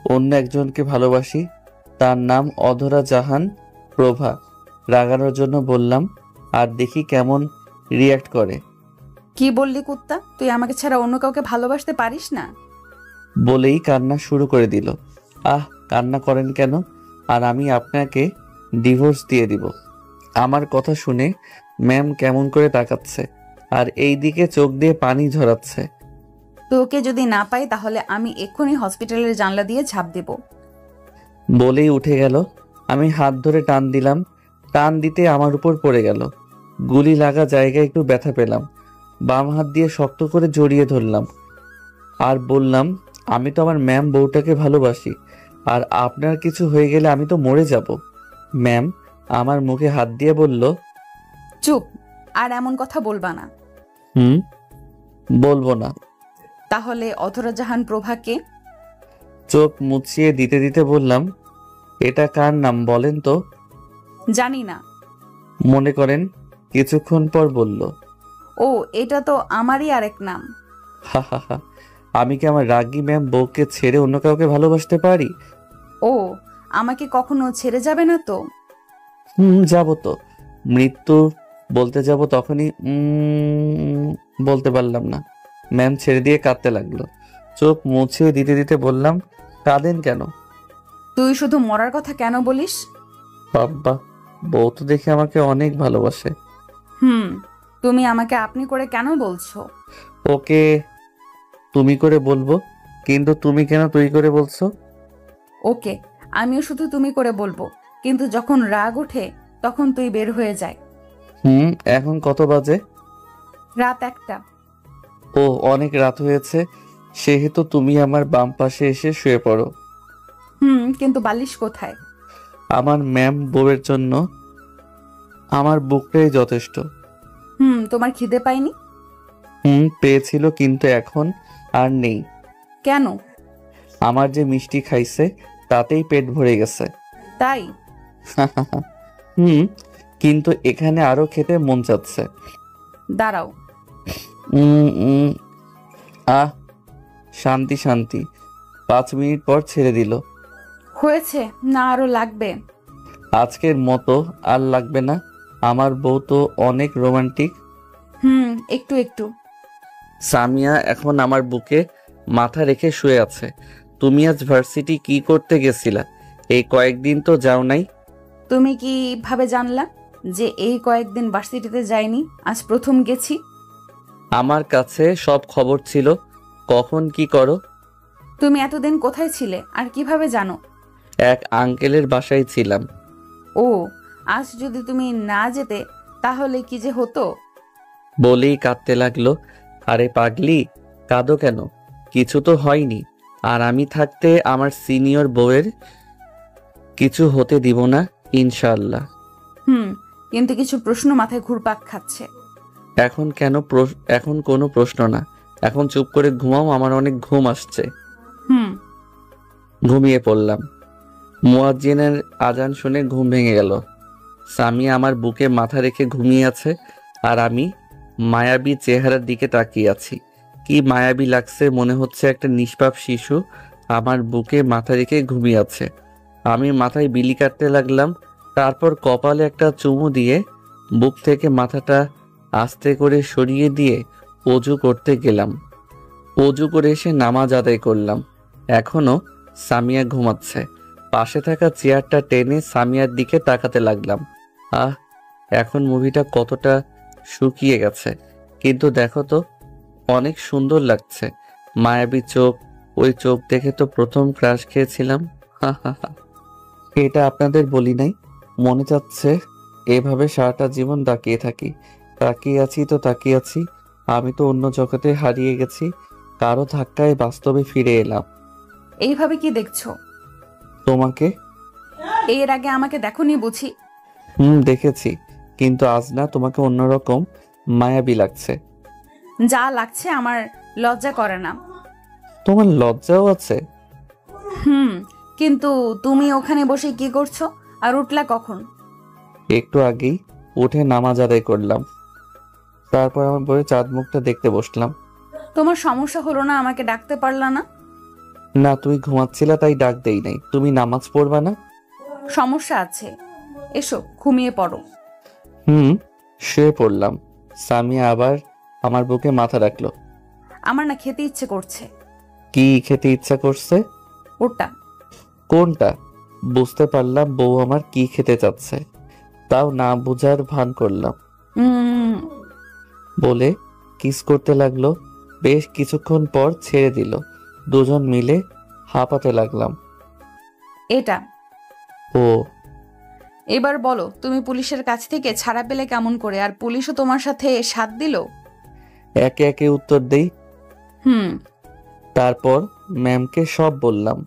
অন্য একজনকে ভালোবাসি। তার নাম অধরা জাহান প্রভা। রাগানোর জন্য বললাম, আর দেখি কেমন রিয়্যাক্ট করে। কি বললি কুত্তা? তুই আমাকে ছাড়া অন্য কাউকে ভালোবাসতে পারিস না? বলেই কান্না শুরু করে দিল। আহ, কান্না করেন কেন? আর আমি আপনাকে ডিভোর্স দিয়ে দিব। আমার কথা শুনে ম্যাম কেমন করে তাকাচ্ছে আর এই দিকে চোখ দিয়ে পানি ঝরাচ্ছে। তোকে যদি না পাই তাহলে আমি এক্ষুনি হসপিটালের জানলা দিয়ে ঝাঁপ দেব। বলেই উঠে গেল। আমি হাত ধরে টান দিলাম। টান দিতে আমার উপর পড়ে গেল। গুলি লাগা জায়গায় একটু ব্যথা পেলাম। বাম হাত দিয়ে শক্ত করে জড়িয়ে ধরলাম আর বললাম, আমি তো আমার ম্যাম বউটাকে ভালোবাসি, আর আপনার কিছু হয়ে গেলে আমি তো মরে যাব। ম্যাম আমার মুখে হাত দিয়ে বলল, চুপ, আর এমন কথা বলবা না। বলবো না। তাহলে অধরা জাহান প্রভাকে? চোখ মুছিয়ে দিতে দিতে বললাম, এটা কার নাম বলেন তো? জানি না। মনে করেন কিছুক্ষণ পর বলল, ও, এটা তো আমারই আরেক নাম। হা হা হা। আমি কি আমার রাগী ম্যাম বউকে ছেড়ে অন্য কাউকে ভালোবাসতে পারি? ও, আমাকে কখনো ছেড়ে যাবে না তো? যাব তো। মৃত্যু বলতে যাব তখনই বলতে পারলাম না। ম্যাম ছেড়ে দিয়ে কাঁদতে লাগলো। চোখ মুছে দিতে দিতে বললাম, কাঁদেন কেন? তুই শুধু মরার কথা কেন বলিস? বাবা, বউ তো দেখে আমাকে অনেক ভালোবাসে। তুমি আমাকে আপনি করে কেন বলছো? ওকে তুমি করে বলবো, কিন্তু তুমি কেন তুই করে বলছো? ওকে, আমিও শুধু তুমি করে বলবো, কিন্তু যখন রাগ ওঠে তখন তুই বের হয়ে যায়। এখন কত বাজে? রাত 1টা। ও, অনেক রাত হয়েছে। সেহেতু তুমি আমার বাম পাশে এসে শুয়ে পড়ো। কিন্তু বালিশ কোথায়? আমার ম্যাম বউয়ের জন্য আমার বুকটাই যথেষ্ট। তোমার খিদে পাইনি? পেয়েছিল, কিন্তু এখন আর নেই। কেন? আমার যে মিষ্টি খাইছে তাতেই পেট ভরে গেছে। তাই? কিন্তু এখানে আরো খেতে মন চাচ্ছে। দাঁড়াও। শান্তি শান্তি। 5 মিনিট পর ছেড়ে দিল। হয়েছে না, আরো লাগবে? আজকের মতো আর লাগবে না। আমার বউ তো অনেক রোমান্টিক। একটু একটু। সামিয়া এখন আমার বুকে মাথা রেখে শুয়ে আছে। তুমি আজ ভার্সিটি কি করতে গেছিলা? এই কয়েকদিন তো যাও নাই। তুমি কি ভাবে জানলা যে এই কয়েকদিন ভার্সিটিতে যাইনি? আজ প্রথম গেছি। আমার কাছে সব খবর ছিল। কখন কি করো? তুমি এতদিন কোথায় ছিলে আর কিভাবে জানো? এক আঙ্কেলের বাসায় ছিলাম। ও, আজ যদি তুমি না যেতে তাহলে কি যে হতো? বলেই কাঁদতে লাগলো। আরে পাগলি, কাঁদো কেন? কিছু তো হয়নি। আর আমি থাকতে আমার সিনিয়র বউয়ের কিছু হতে দিব না, ইনশাআল্লাহ। কিন্তু কিছু প্রশ্ন মাথায় ঘুরপাক খাচ্ছে। এখন কোনো প্রশ্ন না। এখন চুপ করে ঘুমাও, আমার অনেক ঘুম আসছে। ঘুমিয়ে পড়লাম। মুয়াজ্জিনের আজান শুনে ঘুম ভেঙে গেল। সামিয়া আমার বুকে মাথা রেখে ঘুমিয়ে আছে, আর আমি মায়াবী চেহারার দিকে তাকিয়ে আছি। কি মায়াবী লাগছে, মনে হচ্ছে একটা নিষ্পাপ শিশু আমার বুকে মাথা রেখে ঘুমিয়ে আছে। আমি মাথায় বিলি কাটতে লাগলাম, তারপর কপালে একটা চুমু দিয়ে বুক থেকে মাথাটা আস্তে করে সরিয়ে দিয়ে অজু করতে গেলাম। অজু করে এসে নামাজ আদায় করলাম। এখনো সামিয়া ঘুমাচ্ছে। পাশে থাকা চেয়ারটা টেনে সামিয়ার দিকে তাকাতে লাগলাম। এখন মুভিটা কতটা শুকিয়ে গেছে, কিন্তু দেখো তো অনেক সুন্দর লাগছে। মায়াবী চোখ, ওই চোখ দেখে তো প্রথম ক্রাশ খেয়েছিলাম। এটা আপনাদের বলি নাই? মনে চাচ্ছে এভাবে সারাটা জীবন তাকিয়ে থাকি। তাকিয়ে আছি তো তাকিয়ে আছি। আমি তো অন্য জগতে হারিয়ে গেছি। কারো ধাক্কায় বাস্তবে ফিরে এলাম। এইভাবে কি দেখছো? তোমাকে। এর আগে আমাকে দেখোনি বুঝি? দেখেছি, কিন্তু আজ না, তোমাকে অন্যরকম মায়াবী লাগছে। যা লাগছে আমার লজ্জা করে না। তোমার লজ্জাও আছে? কিন্তু তুমি ওখানে বসে কি করছো আর উঠলা কখন? একটু আগেই উঠে নামাজ আদায় করলাম, তারপর আমার বইয়ের চাঁদ মুখটা দেখতে বসলাম। তোমার সমস্যা হলো না আমাকে ডাকতে পারলা না? না, তুই ঘুমাচ্ছিলা তাই ডাক দেই নাই। তুমি নামাজ পড়বা না? সমস্যা আছে, এসো ঘুমিয়ে পড়ো। শুয়ে পড়লাম। সামিয়া আবার আমার বুকে মাথা রাখলো। আমার না খেতে ইচ্ছে করছে। কি খেতে ইচ্ছা করছে? ওটা। কোনটা? বুঝতে পারলাম বউ আমার কি খেতে চাচ্ছে, তাও না বুঝার ভান করলাম। বলে কিস করতে লাগলো। বেশ কিছুক্ষণ পর ছেড়ে দিল। দুজন মিলে হাঁপাতে লাগলাম। এটা। ও। এবার বলো, তুমি পুলিশের কাছ থেকে ছাড়া পেলে কেমন করে, আর পুলিশও তোমার সাথে সাথ দিল? একে একে উত্তর দেই। তারপর ম্যামকে সব বললাম।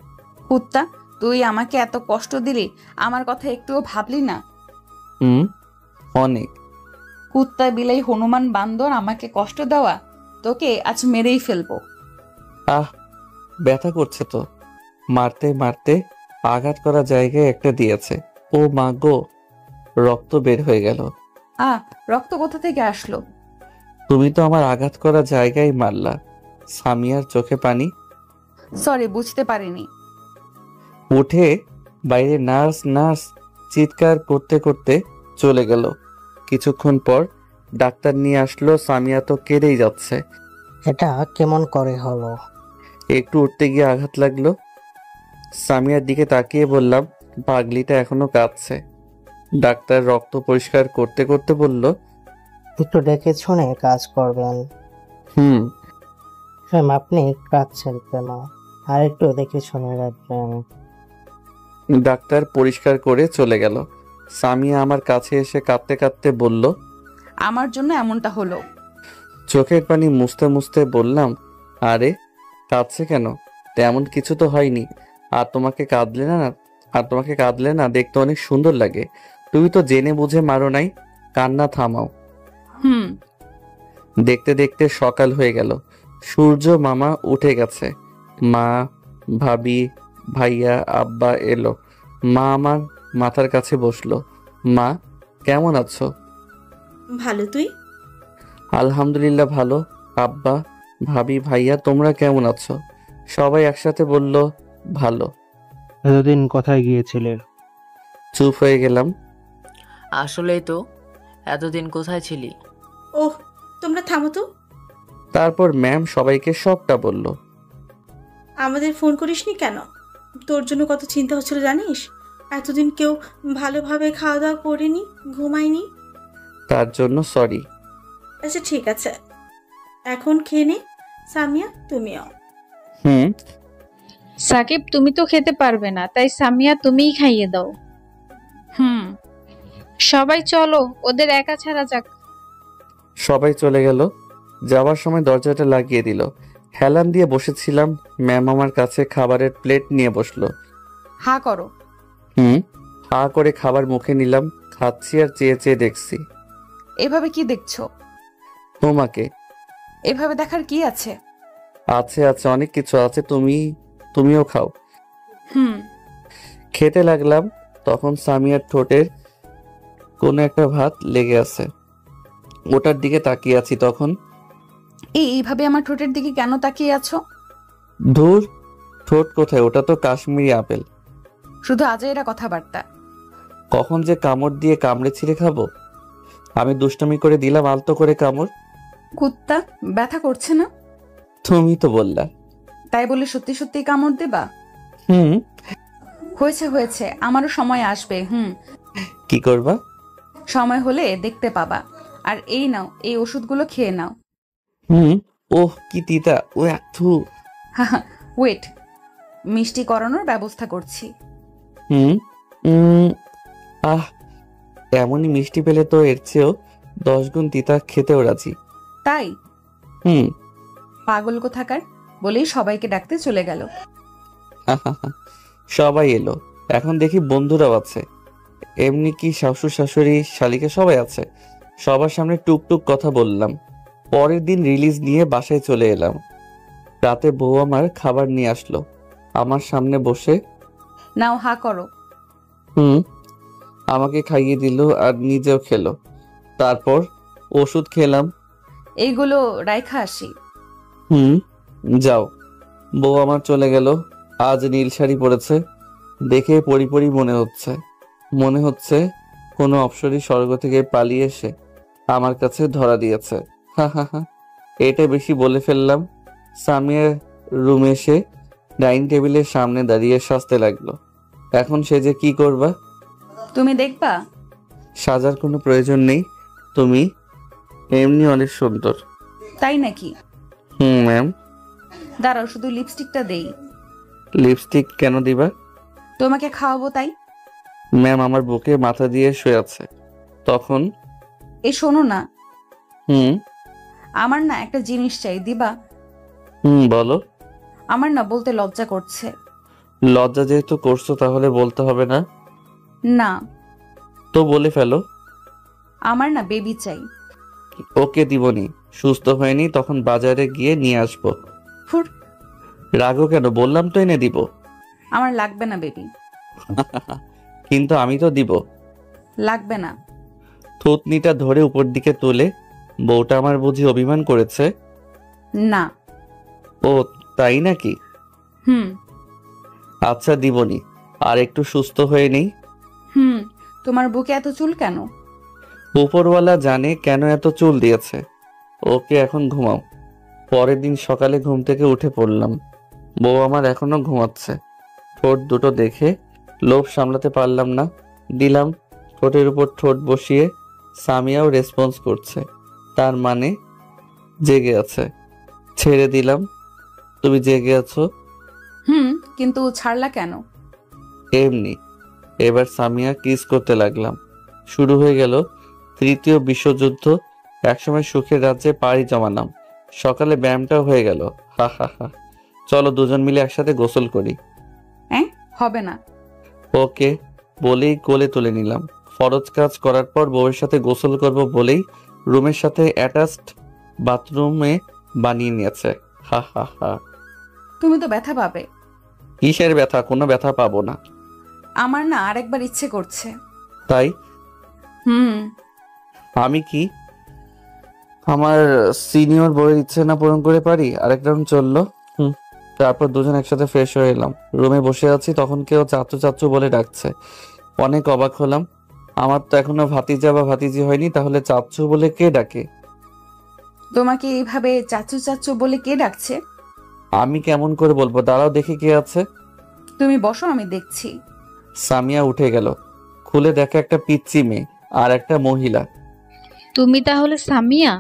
কুত্তা, তুই আমাকে এত কষ্ট দিলি, আমার কথা একটুও ভাবলি না? অনেক। কুত্তা, বিলাই, হনুমান, বান্দর, আমাকে কষ্ট দেওয়া, তোকে আজ মেরেই ফেলবো। ব্যথা করছে তো। মারতে মারতে আঘাত করা জায়গায় একটা দিয়েছে। ও মা গো, রক্ত বের হয়ে গেল। রক্ত কোথা থেকে আসলো? তুমি তো আমার আঘাত করা জায়গায় মারলা। সামিয়ার চোখে পানি। সরি, বুঝতে পারিনি। উঠে বাইরে নার্স নার্স চিৎকার করতে করতে চলে গেল। কিছুক্ষণ পর ডাক্তার নিয়ে আসলো। সামিয়া তো কেঁদেই যাচ্ছে। এটা কেমন করে হলো? একটু উঠতে গিয়ে আঘাত লাগলো। সামিয়ার দিকে তাকিয়ে বললাম, পাগলিটা এখনো কাঁদছে। ডাক্তার রক্ত পরিষ্কার করতে করতে বলল, একটু দেখে শুনে কাজ করবেন। ম্যাম, আপনি কাঁদছেন কেন? আর একটু দেখে শুনে রাখবেন। ডাক্তার পরিষ্কার করে চলে গেল। সামিয়া আমার কাছে এসে কাঁদতে কাঁদতে বলল, আমার জন্য এমনটা হলো। চোখের পানি মুছতে মুছতে বললাম, আরে কাঁদছে কেন? তেমন কিছু তো হয়নি। আর তোমাকে কাঁদলে না দেখতে অনেক সুন্দর লাগে। তুমি তো জেনে বুঝে মারো নাই, কান্না থামাও। দেখতে দেখতে সকাল হয়ে গেল। সূর্য মামা উঠে গেছে। মা, ভাবি, ভাইয়া, আব্বা এলো। মা আমার মাথার কাছে বসলো। মা, কেমন আছো? ভালো। তুই? আলহামদুলিল্লাহ ভালো। আব্বা, ভাবি, ভাইয়া, তোমরা কেমন আছো? সবাই একসাথে বলল, ভালো। এতদিন কোথায় গিয়েছিলে? চুপ হয়ে গেলাম। আসলেই তো, এতদিন কোথায় ছিলি? ওহ, তোমরা থামো তো। তারপর ম্যাম সবাইকে সবটা বলল। আমাদের ফোন করিসনি কেন? তোর জন্য কত চিন্তা হচ্ছিল জানিস? এতদিন কেউ ভালোভাবে খাওয়া দাওয়া করেনি, ঘুমায়নি। তার জন্য সরি। আচ্ছা ঠিক আছে, এখন খেয়ে নে। সামিয়া, তুমিও। সাকিব, তুমি তো খেতে পারবে না, তাই সামিয়া তুমিই খাইয়ে দাও। সবাই চলো, ওদের একা ছাড়া যাক। সবাই চলে গেল। যাওয়ার সময় দরজাটা লাগিয়ে দিল। হেলান দিয়ে বসেছিলাম। ম্যাম আমার কাছে খাবারের প্লেট নিয়ে বসলো। হা করো। হা করে খাবার মুখে নিলাম। খাচ্ছি আর চেয়ে চেয়ে দেখছি। এভাবে কি দেখছো? তোমাকে। এভাবে দেখার কি আছে? আছে আছে, অনেক কিছু আছে। তুমিও খাও। খেতে লাগলাম। তখন সামিয়ার ঠোঁটের কোনো একটা ভাত লেগে আছে। ওটার দিকে তাকিয়ে আছি। তখন এইভাবে আমার ঠোঁটের দিকে কেন তাকিয়ে আছো? ধুর, ঠোঁট কোথায়? ওটা তো কাশ্মীরি আপেল। শুধু আজাইরা কথাবার্তা। কখন যে কামড় দিয়ে কামড়ে ছিঁড়ে খাবো। আমি দুষ্টুমি করে দিলাম আলতো করে কামড়। কুত্তা, ব্যথা করছে না? তুমি তো বললা। তাই বলে সত্যি সত্যি কামড় দেবা? হয়েছে হয়েছে, আমারও সময় আসবে। কি করবা? সময় হলে দেখতে পাবা। আর এই নাও, এই ওষুধগুলো খেয়ে নাও। ওহ, কি তিতা। ও একটু ওয়েট, মিষ্টি করানোর ব্যবস্থা করছি। এমনই মিষ্টি পেলে তো এর চেয়েও 10 গুণ তিতা খেতেও রাজি। তাই? পাগল কোথাকার, বলেই সবাইকে ডাকতে চলে গেল। সবাই এলো, এখন দেখি বন্ধুরাও আছে। এমনি কি শ্বশুর শাশুড়ি শালিকা সবাই আছে। সবার সামনে টুকটুক কথা বললাম। পরের দিন রিলিজ নিয়ে বাসায় চলে এলাম। রাতে বউ আমার খাবার নিয়ে আসলো, আমার সামনে বসে নাও হা করো। আমাকে খাইয়ে দিল আর নিজেও খেলো। তারপর ওষুধ খেলাম। এইগুলো রাইখা আসি। যাও। বউ আমার চলে গেল। আজ নীল শাড়ি পরেছে, দেখে পরি মনে হচ্ছে কোনো অপ্সরী স্বর্গ থেকে পালিয়ে এসে আমার কাছে ধরা দিয়েছে। এটা বেশি বলে ফেললাম। সামিয়ার রুমে এসে ডাইনিং টেবিলের সামনে দাঁড়িয়ে সাজতে লাগলো। এখন সে যে কি করবা? তুমি দেখবা। সাজার কোনো প্রয়োজন নেই, তুমি এমনি অনেক সুন্দর। তাই নাকি? ম্যাম। দাঁড়াও, শুধু লিপস্টিকটা দেই। লিপস্টিক কেন দিবা? তোমাকে খাওয়াবো তাই। ম্যাম আমার বুকে মাথা দিয়ে শুয়ে আছে। তখন এই শোনো না, হুম আমার না একটা জিনিস চাই, দিবা? বলো। আমার না বলতে লজ্জা করছে। লজ্জা যেহেতু করছো তাহলে বলতে হবে না? না। তো বলে ফেলো। আমার না বেবি চাই। ওকে দিবনি, সুস্থ হয়নি তখন বাজারে গিয়ে নিয়ে আসবো। রাগো কেন? বললাম তো এনে দিব। আমার লাগবে না বেবি। কিন্তু আমি তো দিব। লাগবে না। থুতনিটা ধরে উপর দিকে তোলে। বউটা আমার বুঝি অভিমান করেছে? না। ও তাই নাকি? আচ্ছা দিবনি, আর একটু সুস্থ হয়ে নেই। তোমার বুকে এত চুল কেন? উপরওয়ালা জানে কেন এত চুল দিয়েছে। ওকে এখন ঘুমাও। পরের দিন সকালে ঘুম থেকে উঠে পড়লাম, বউ আমার এখনো ঘুমাচ্ছে। ঠোঁট দুটো দেখে লোভ সামলাতে পারলাম না, দিলাম ঠোঁটের উপর ঠোঁট বসিয়ে। সামিয়াও রেসপন্স করছে, তার মানে জেগে আছে। ছেড়ে দিলাম। তুমি জেগে আছো? কিন্তু ছাড়লা কেন? এমনি। এবার সামিয়া কিস করতে লাগলাম। শুরু হয়ে গেল তৃতীয় বিশ্বযুদ্ধ। একসময় সুখের রাজ্যে পাড়ি জমালাম। সকালে ব্যায়ামটাও হয়ে গেল। চলো দুজন মিলে একসাথে গোসল করি। হবে না। ওকে বলেই কোলে তুলে নিলাম। ফরজ কাজ করার পর বউয়ের সাথে গোসল করব বলেই রুমের সাথে অ্যাটাচড বাথরুমে বানিয়ে নিয়েছে। তুমি তো ব্যথা পাবে। কিসের ব্যথা? কোনো ব্যথা পাবো না। আমার না আরেকবার ইচ্ছে করছে। তাই? আমি কি আমার সিনিয়র বউয়ের ইচ্ছে না পূরণ করে পারি? আরেক রাউন্ড চললো। তারপর দুজন একসাথে ফ্রেশ হয়ে এলাম। রুমে বসে আছি, তখন কেউ চাচু চাচু বলে ডাকছে। অনেক অবাক হলাম। আমার তো এখনো ভাতিজা বা ভাতিজি হয়নি, তাহলে চাচু বলে কে ডাকে? তোমাকে এইভাবে চাচু চাচু বলে কে ডাকছে? আমি কেমন করে বলবো? দাঁড়াও দেখি কে আছে। তুমি বসো, আমি দেখছি। সামিয়া উঠে গেল। খুলে দেখে একটা পিচ্চি মেয়ে আর একটা মহিলা। তুমি তাহলে সামিয়া?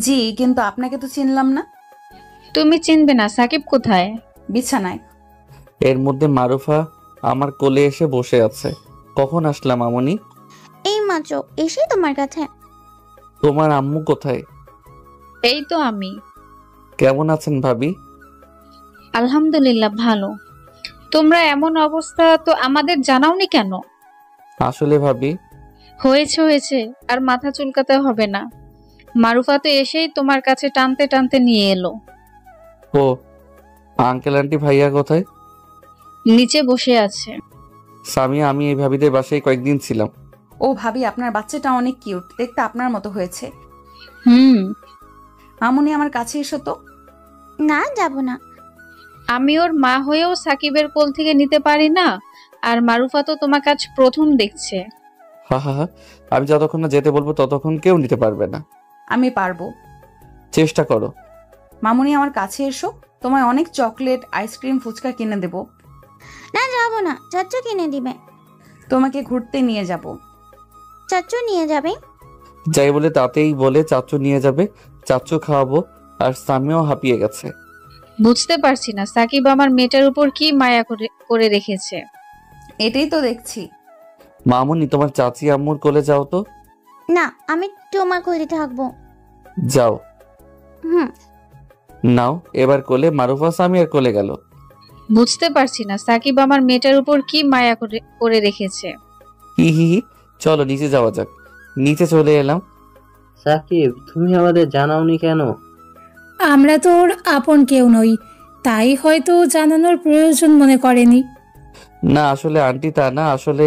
জি, কিন্তু আপনাকে তো চিনলাম না। তুমি চিনবে না? সাকিব কোথায়? বিছানায়। এর মধ্যে মারুফা আমার কোলে এসে বসে আছে। কখন আসলাম আমনি? এই মাত্র এসে তোমার কাছে। তোমার আম্মু কোথায়? এই তো আমি। কেমন আছেন ভাবি? আলহামদুলিল্লাহ ভালো। তোমরা এমন অবস্থা তো আমাদের জানাওনি কেন? আসলে ভাবি হয়েছে আর মাথা চুলকাতে হবে না। মারুফা তো এসেই তোমার কাছে টানতে টানতে নিয়ে এলো। ও আঙ্কেল আন্টি ভাইয়া কোথায়? নিচে বসে আছে। সামিয়া আমি এই ভাবিদের বাসায় কয়েকদিন ছিলাম। ও ভাবি, আপনার বাচ্চাটা অনেক কিউট, দেখতে আপনার মতো হয়েছে। আমনি আমার কাছে এসো তো। না, যাব না। আমি ওর মা হয়েও সাকিবের কোল থেকে নিতে পারি না, আর মারুফা তো তোমার কাছ প্রথম দেখছে। আমি যতক্ষণ না যেতে বলবো ততক্ষণ কেউ নিতে পারবে না। আমি পারবো। চেষ্টা করো। মামুনি আমার কাছে এসো, তোমায় অনেক চকলেট, আইসক্রিম, ফুচকা কিনে দেব। না, যাব না। চাচু কিনে দিবে। তোমাকে ঘুরতে নিয়ে যাব। চাচু নিয়ে যাবে? যাই বলে তাতেই বলে চাচু নিয়ে যাবে, চাচু খাওয়াবো। আর সামিয়াও হাঁপিয়ে গেছে। বুঝতে পারছি না সাকিব আমার মেয়েটার উপর কি মায়া করে রেখেছে। এটাই তো দেখছি। মামুনি তোমার চাচি আম্মুর কোলে যাও তো। না, আমি তোমার কোলে থাকবো। যাও। নাও এবার কোলে। মারুফা সামিয়ার কোলে গেল। বুঝতে পারছি না সাকিব আমার মেয়েটার উপর কি মায়া করে রেখেছে। হি হি হি, চলো নিচে যাওয়া যাক। নিচে চলে এলাম। সাকিব, তুমি আমাদের জানাওনি কেন? আমরা তোর আপন কেউ নই, তাই হয়তো জানানোর প্রয়োজন মনে করেনি। না আসলে আন্টি তা না, আসলে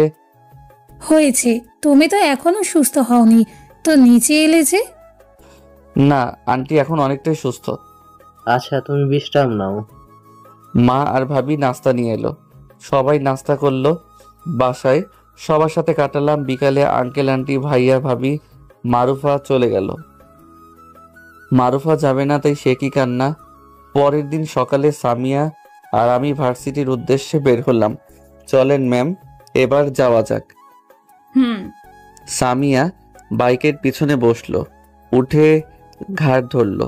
হয়েছে, তুমি তো এখনো সুস্থ হওনি, তো নিচে এলে যে? না আন্টি এখন অনেকটাই সুস্থ। আচ্ছা, তুমি বিশ্রাম নাও। মা আর ভাবি নাস্তা নিয়ে এলো। সবাই নাস্তা করলো। বাসায় সবার সাথে কাটালাম বিকালে। আঙ্কেল আন্টি ভাইয়া ভাবি মারুফা চলে গেল। মারুফা যাবে না তাই সে কি কান্না। পরের দিন সকালে সামিয়া আর আমি ভার্সিটির উদ্দেশ্যে বের হলাম। চলেন ম্যাম, এবার যাওয়া যাক। সামিয়া বাইকের পিছনে বসলো, উঠে ঘাড় ধরলো।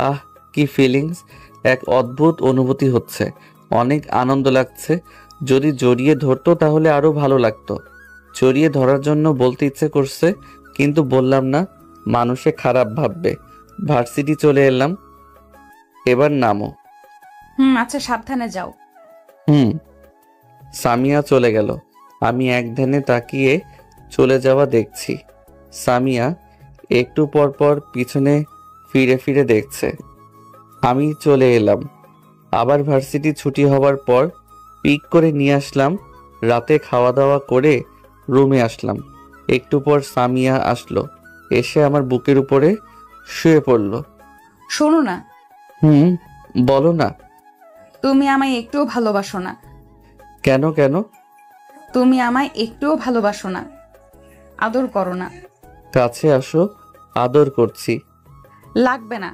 আহ কি ফিলিংস, এক অদ্ভুত অনুভূতি হচ্ছে। অনেক আনন্দ লাগছে। যদি জড়িয়ে ধরতো তাহলে আরো ভালো লাগতো। জড়িয়ে ধরার জন্য বলতে ইচ্ছে করছে, কিন্তু বললাম না, মানুষে খারাপ ভাববে। ভার্সিটি চলে এলাম। এবার নামো। আচ্ছা সাবধানে যাও। সামিয়া চলে গেল। আমি এক ধ্যানে তাকিয়ে চলে যাওয়া দেখছি। সামিয়া একটু পর পর পিছনে ফিরে ফিরে দেখছে। আমি চলে এলাম। আবার ভার্সিটি ছুটি হওয়ার পর পিক করে নিয়ে আসলাম। রাতে খাওয়া দাওয়া করে রুমে আসলাম। একটু পর সামিয়া আসলো, এসে আমার বুকের উপরে শুয়ে পড়ল। শোনো না। বলো না। তুমি আমায় একটুও ভালোবাসো না। কেন কেন? তুমি আমায় একটুও ভালোবাসো না, আদর করো না। কাছে আসো, আদর করছি। লাগবে না।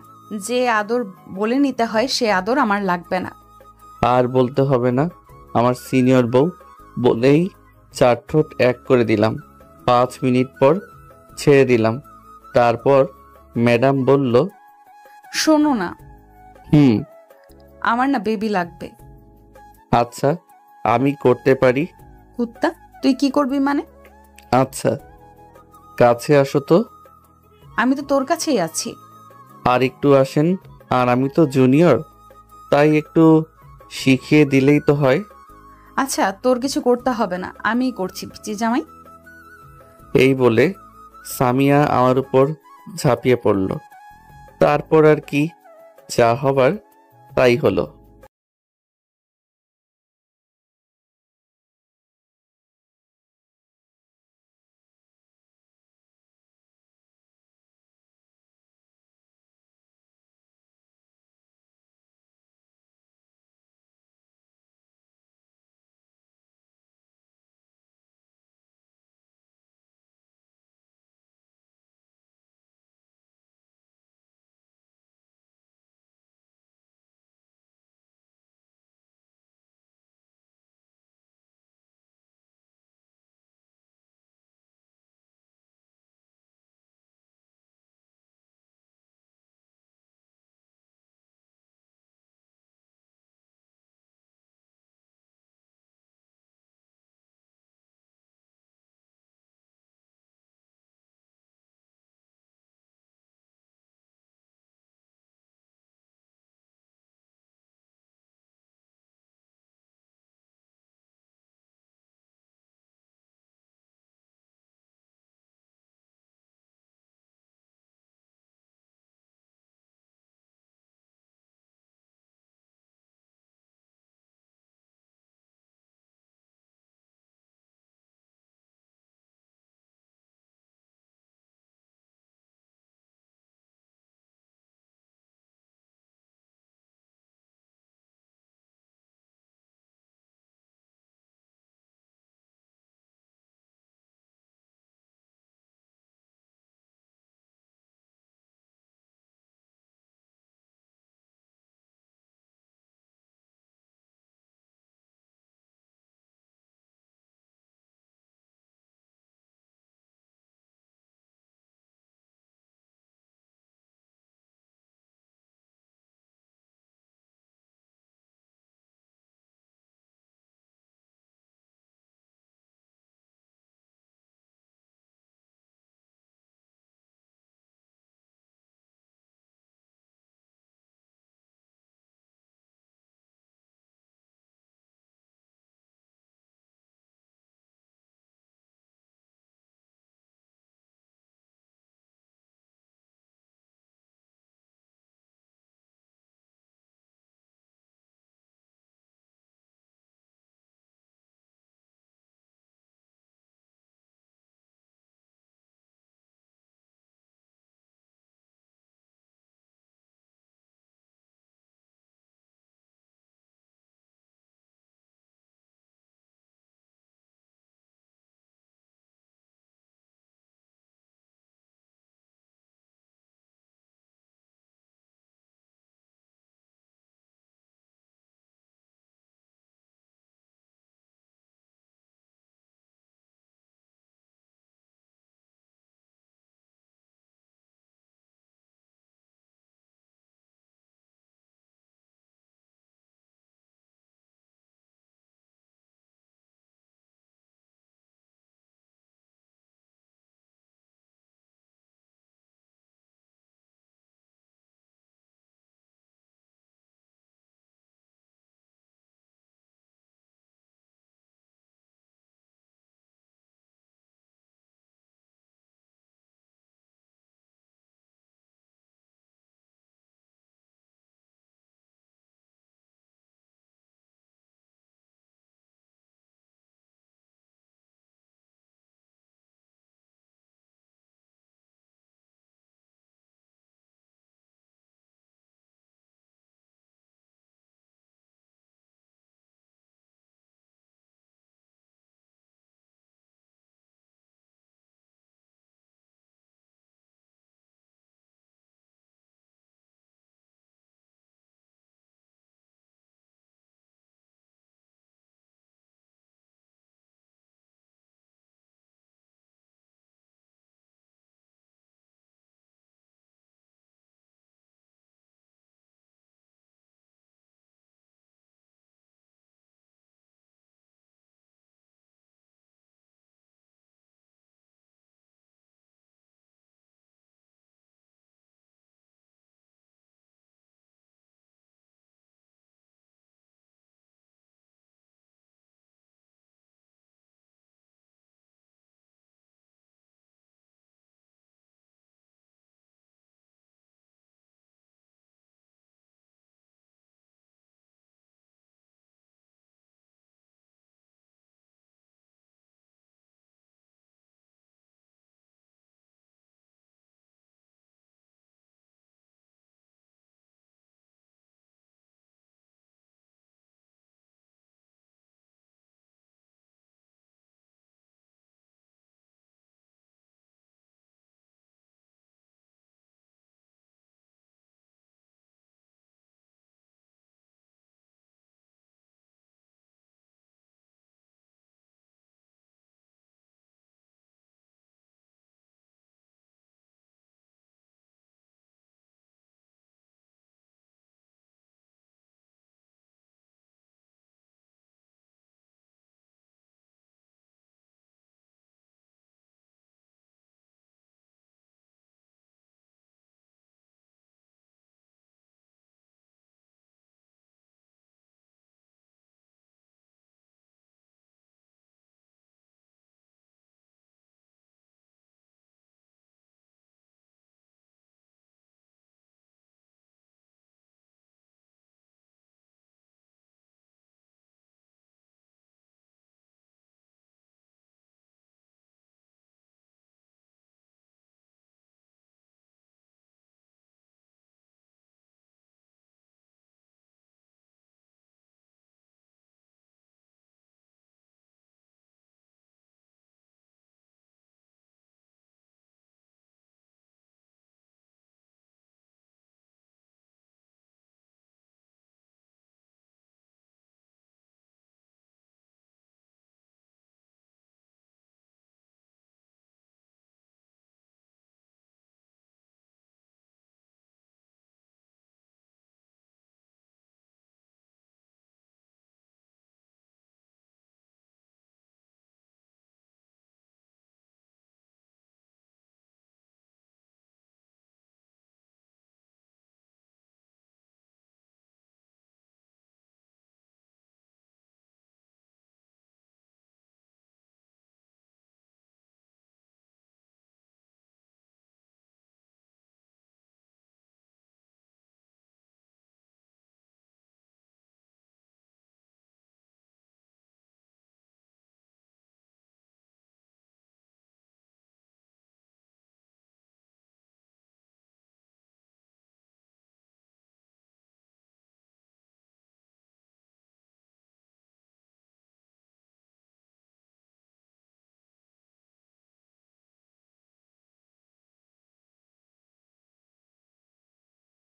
যে আদর বলে নিতে হয় সে আদর আমার লাগবে না। আর বলতে হবে না। আমার সিনিয়র বউ বলেই 4 ঠোঁট এক করে দিলাম। 5 মিনিট পর ছেড়ে দিলাম। তারপর ম্যাডাম বলল, শোনো না। আমার না বেবি লাগবে। আচ্ছা আমি করতে পারি। কুত্তা, তুই কি করবি মানে? আচ্ছা কাছে আসো তো। আমি তো তোর কাছেই আছি। আর একটু আসেন। আর আমি তো জুনিয়র, তাই একটু শিখিয়ে দিলেই তো হয়। আচ্ছা তোর কিছু করতে হবে না, আমিই করছি পিচি জামাই। এই বলে সামিয়া আমার উপর ঝাঁপিয়ে পড়ল। তারপর আর কি, যা হবার তাই হলো।